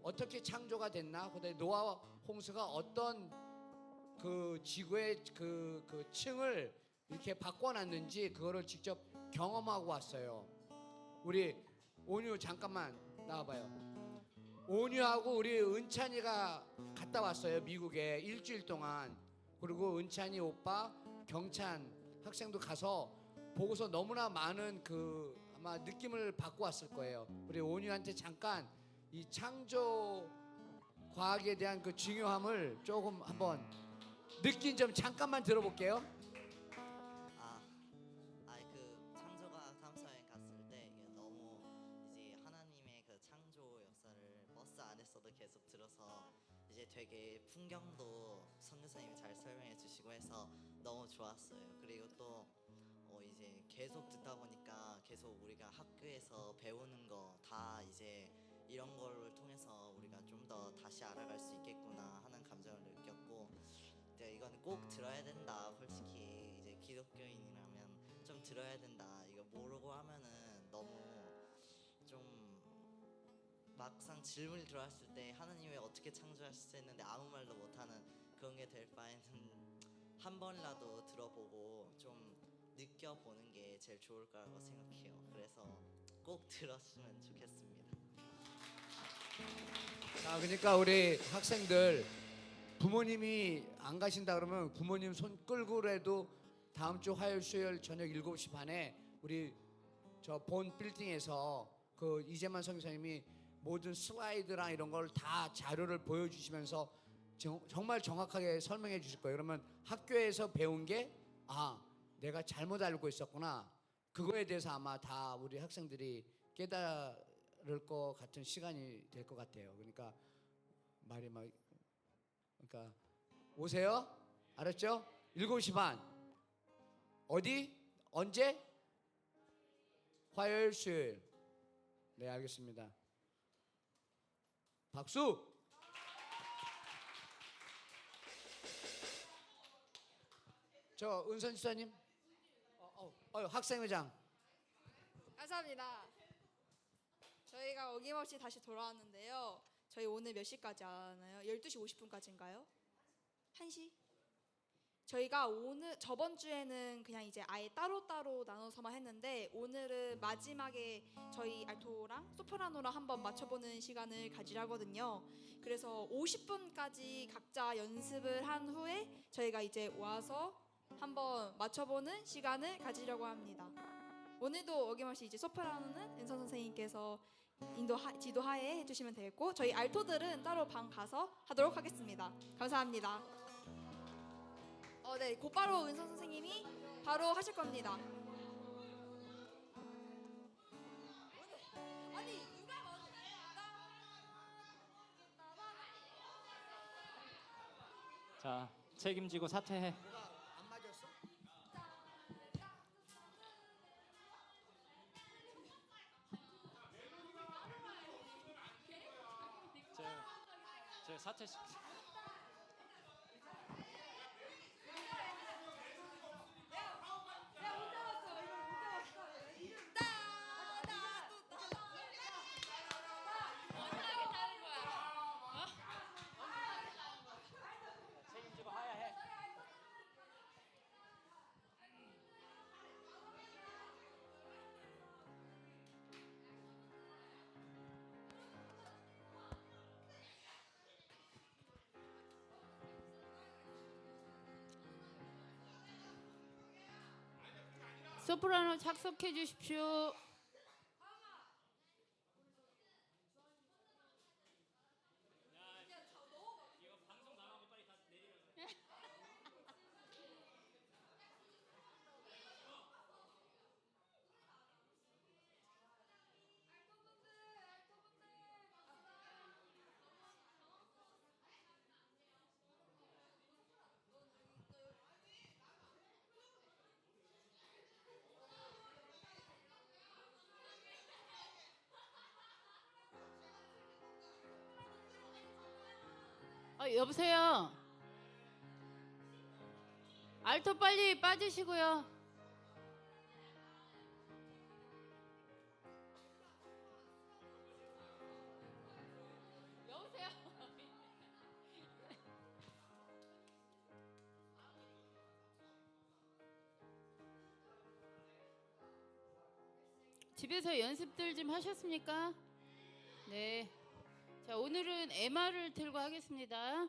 어떻게 창조가 됐나? 그다음에 노아 홍수가 어떤 그 지구의 그 층을 이렇게 바꿔놨는지 그거를 직접 경험하고 왔어요. 우리 온유 잠깐만 나와봐요. 온유하고 우리 은찬이가 갔다 왔어요. 미국에 일주일 동안. 그리고 은찬이 오빠 경찬 학생도 가서 보고서 너무나 많은 그 아마 느낌을 받고 왔을 거예요. 우리 온유한테 잠깐 이 창조 과학에 대한 그 중요함을 조금 한번 느낀 점 잠깐만 들어볼게요. 그 창조과학 탐사여행 갔을 때 이게 너무 이제 하나님의 그 창조 역사를 버스 안에서도 계속 들어서 이제 되게 풍경도 선교사님이 잘 설명해 주시고 해서 너무 좋았어요. 그리고 또 이제 계속 듣다 보니까 계속 우리가 학교에서 배우는 거 다 이제 이런 거를 통해서 우리가 좀 더 다시 알아갈 수 있겠구나 하는 감정을 느꼈고 이건 꼭 들어야 된다. 솔직히 이제 기독교인이라면 좀 들어야 된다. 이거 모르고 하면은 너무 좀 막상 질문이 들어왔을 때 하나님이 왜 어떻게 창조하셨는데 아무 말도 못하는 그런 게 될 바에는 한 번이라도 들어보고 좀 느껴보는 게 제일 좋을 거라고 생각해요. 그래서 꼭 들었으면 좋겠습니다. 자, 그러니까 우리 학생들 부모님이 안 가신다 그러면 부모님 손 끌고라도 다음 주 화요일 수요일 저녁 7시 반에 우리 저 본 빌딩에서 그 이재만 선교사님이 모든 슬라이드랑 이런 걸 다 자료를 보여주시면서 정말 정확하게 설명해 주실 거예요. 그러면 학교에서 배운 게 내가 잘못 알고 있었구나. 그거에 대해서 아마 다 우리 학생들이 깨달을 것 같은 시간이 될 것 같아요. 그러니까 말이 그러니까 오세요. 알았죠? 7시 반. 어디? 언제? 화요일, 수요일. 네, 알겠습니다. 박수. 저 은선 지사님. 학생회장. 감사합니다. 저희가 어김없이 다시 돌아왔는데요. 저희 오늘 몇 시까지 하나요? 12시 50분까지인가요? 1시? 저희가 오늘 저번 주에는 그냥 이제 아예 따로따로 나눠서만 했는데 오늘은 마지막에 저희 알토랑 소프라노랑 한번 맞춰보는 시간을 가지려거든요. 그래서 50분까지 각자 연습을 한 후에 저희가 이제 와서 한번 맞춰보는 시간을 가지려고 합니다. 오늘도 어김없이 이제 소프라노는 은선 선생님께서 지도하에 해주시면 되겠고 저희 알토들은 따로 방 가서 하도록 하겠습니다. 감사합니다. 네, 곧바로 은선 선생님이 바로 하실 겁니다. 아니 누가 먼저 자, 책임지고 사퇴해. 안 맞았어? 저 사퇴식. 책임지고 하야해. 소프라노 착석해 주십시오. 여보세요. 알토 빨리 빠지시고요. 여보세요. 집에서 연습들 좀 하셨습니까? 네. 자, 오늘은 MR을 틀고 하겠습니다.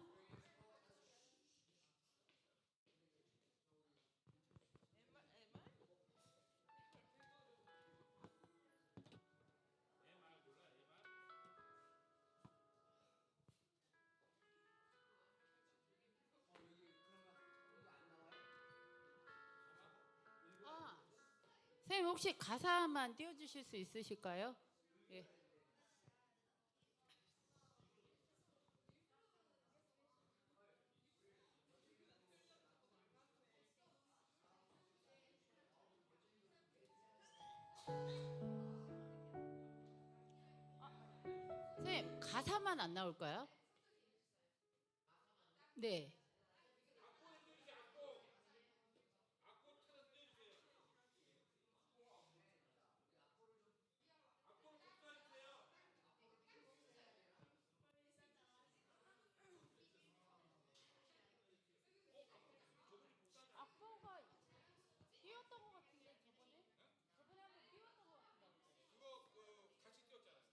선생님 혹시 가사만 띄워주실 수 있으실까요? 예. 선생님 가사만 안 나올까요? 네. 악보가 띄웠던 것 같은데 저번에 한번 띄웠던 것 같은데. 같이 뛰었잖아요.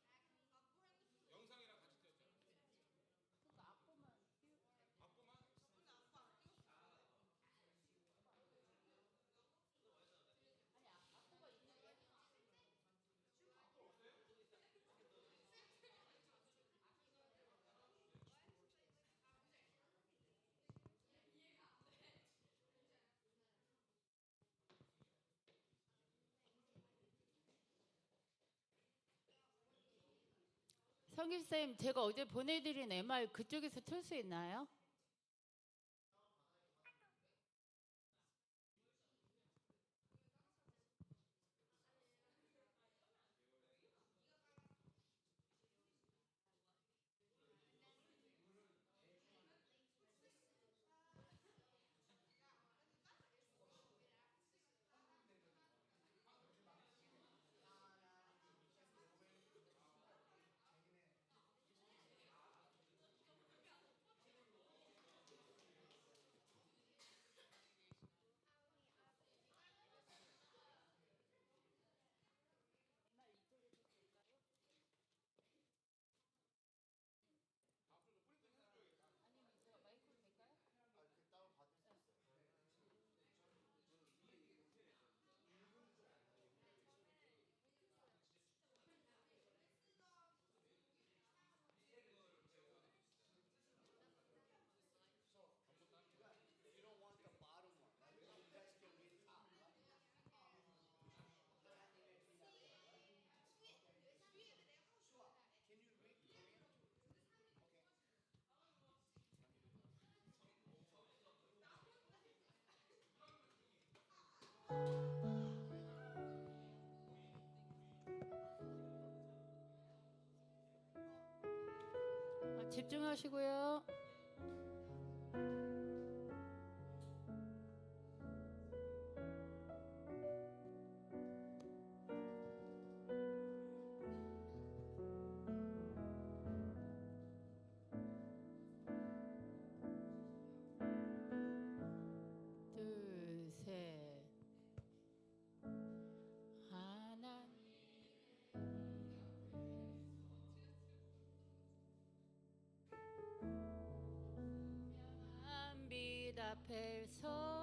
영상이랑 같이 뛰었잖아요. 그러니까 악보만 앞부만 성길쌤 제가 어제 보내드린 MR 그쪽에서 틀 수 있나요? 집중하시고요. 둘, 셋. 하나. 한 빛 앞에서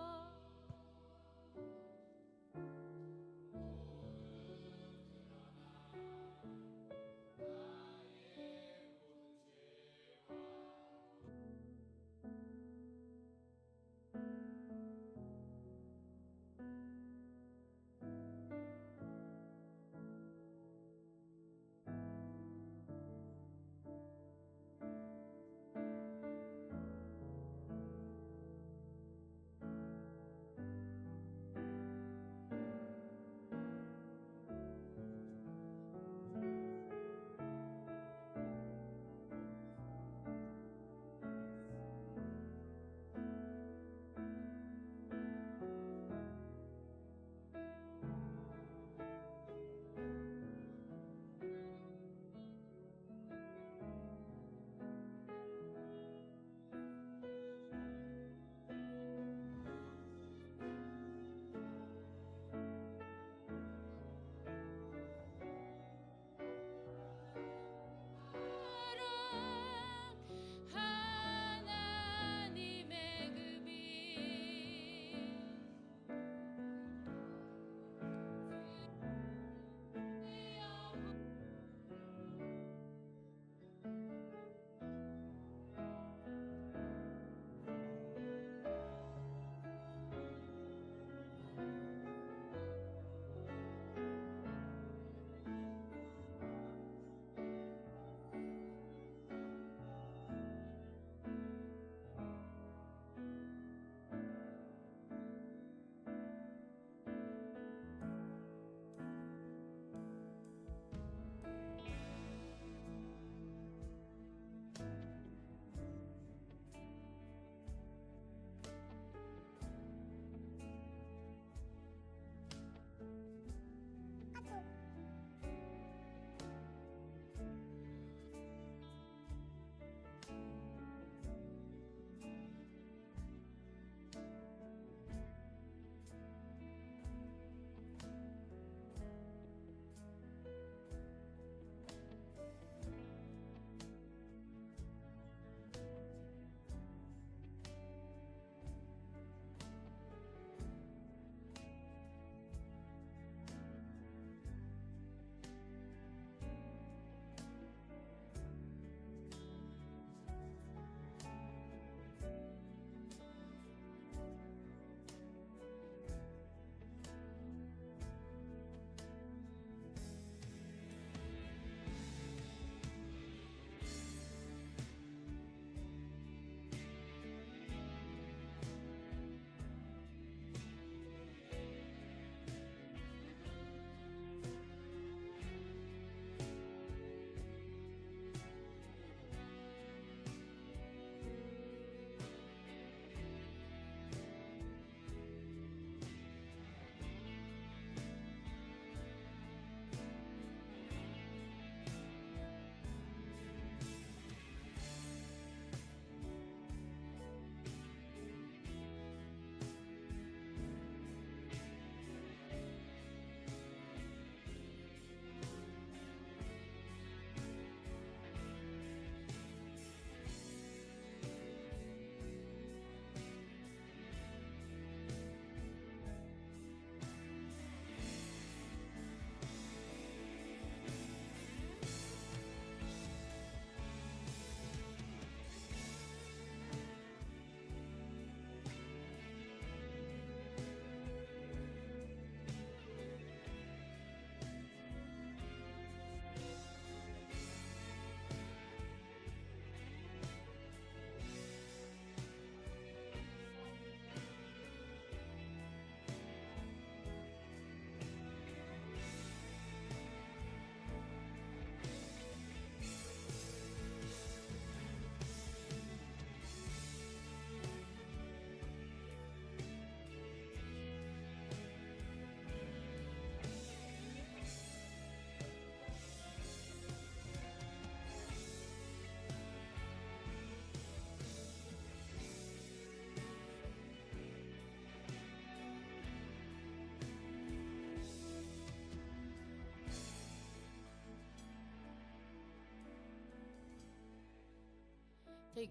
저희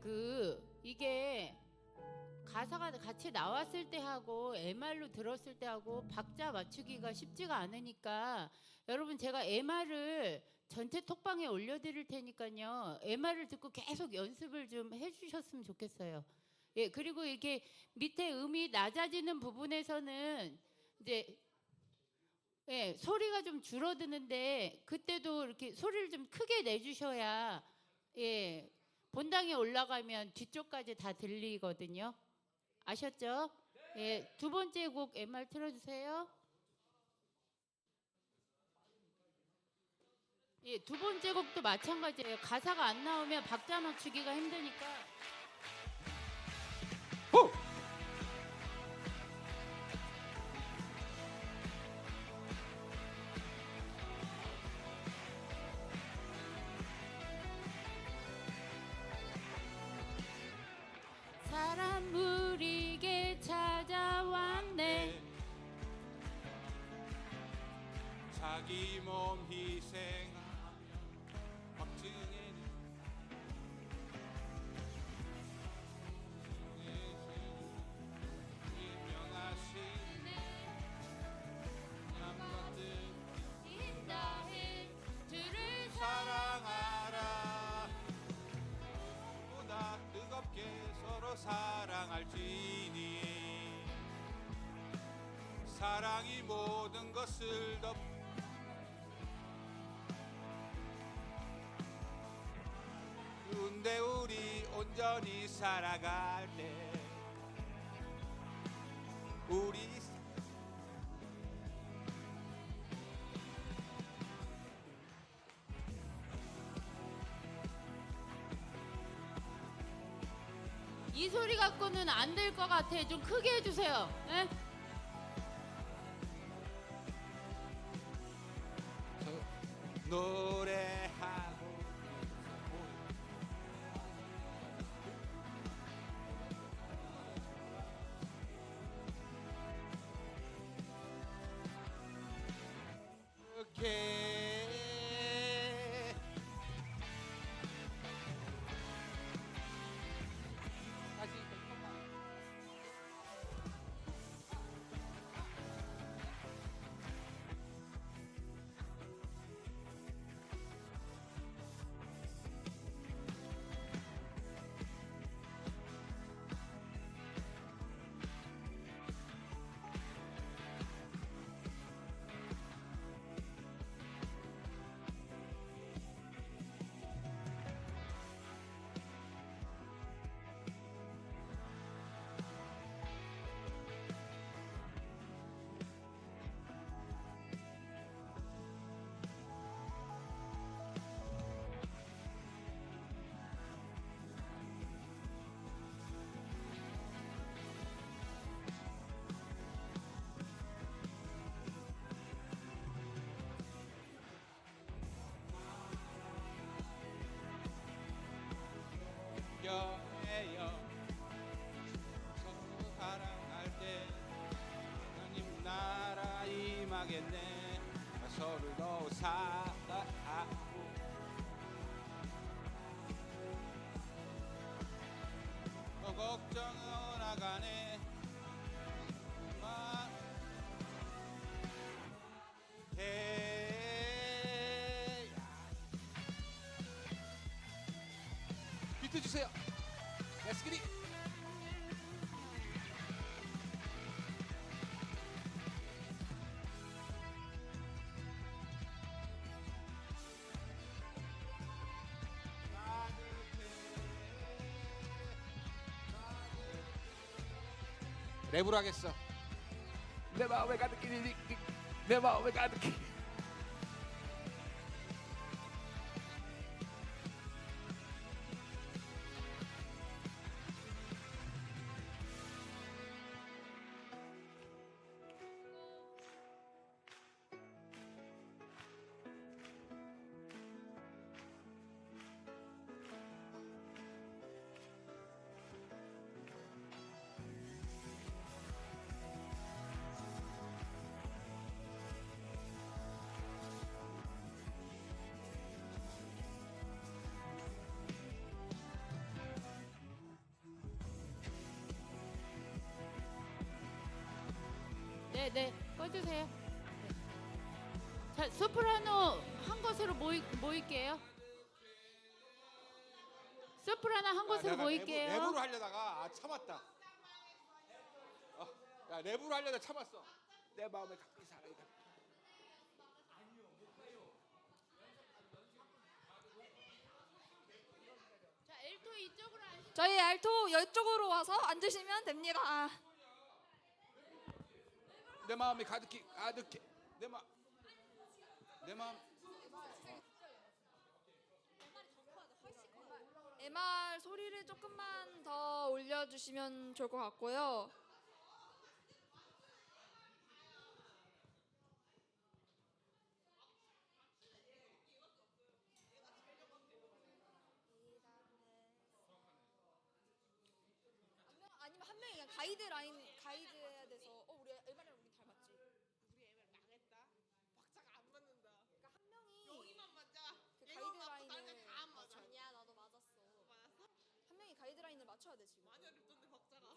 이게 가사가 같이 나왔을 때 하고 MR로 들었을 때 하고 박자 맞추기가 쉽지가 않으니까 여러분 제가 MR을 전체 톡방에 올려드릴 테니까요. MR을 듣고 계속 연습을 좀 해주셨으면 좋겠어요. 예, 그리고 이렇게 밑에 음이 낮아지는 부분에서는 이제 예, 소리가 좀 줄어드는데 그때도 이렇게 소리를 좀 크게 내주셔야 예, 본당에 올라가면 뒤쪽까지 다 들리거든요. 아셨죠? 예, 두 번째 곡 MR 틀어주세요. 예, 두 번째 곡도 마찬가지예요. 가사가 안 나오면 박자 맞추기가 힘드니까. 호! 사람 우리에게 찾아왔네. 자기 몸 희생하며 확증해 유명하신 양반들 인다해 주를 사랑하라. 보다 뜨겁게 서로 사랑할지니 사랑이 모든 것을 덮 근데 우리 온전히 살아갈 때 우리 이 소리 갖고는 안 될 것 같아. 좀 크게 해주세요. 예? 노래하고 이렇게 다시 여해요 서로 사랑할 때 하나님 나라 임하겠네. 서로 더 사랑하고 더 걱정은 나가네. 비트 주세요. Let's get it. 랩으로 하겠어. 내 마음에 가득히 내 마음에 가득히. 네, 꺼주세요. 네. 자, 소프라노 한 곳으로 모일게요. 소프라노 한 곳으로 모일게요. 랩으로 하려다가 참았다. 야, 랩으로 하려다 참았어. 내 마음에 가까이 살아있다. 자, 엘토 이쪽으로 앉으세요. 저희 알토 이쪽으로 와서 앉으시면 됩니다. 내 마음이 가득히 내 마음 MR 소리를 조금만 더 올려주시면 좋을 것 같고요. 아니면 한 명이 그냥 가이드 해야 돼서 우리 MR이랑 우리 닮았지. 우리 애들 망했다. 박자가 안 맞는다. 그러니까 한 명이 여기만 맞아. 그 얘만 맞고 가이드라인을 다른 다안 맞아. 아니야 나도 맞았어. 맞았어? 한 명이 가이드라인을 맞춰야 돼 지금. 많이 어렵던데 박자가.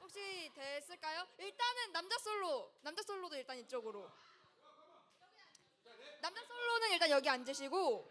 혹시 됐을까요? 일단은 남자 솔로도 일단 이쪽으로. 남자 솔로는 일단 여기 앉으시고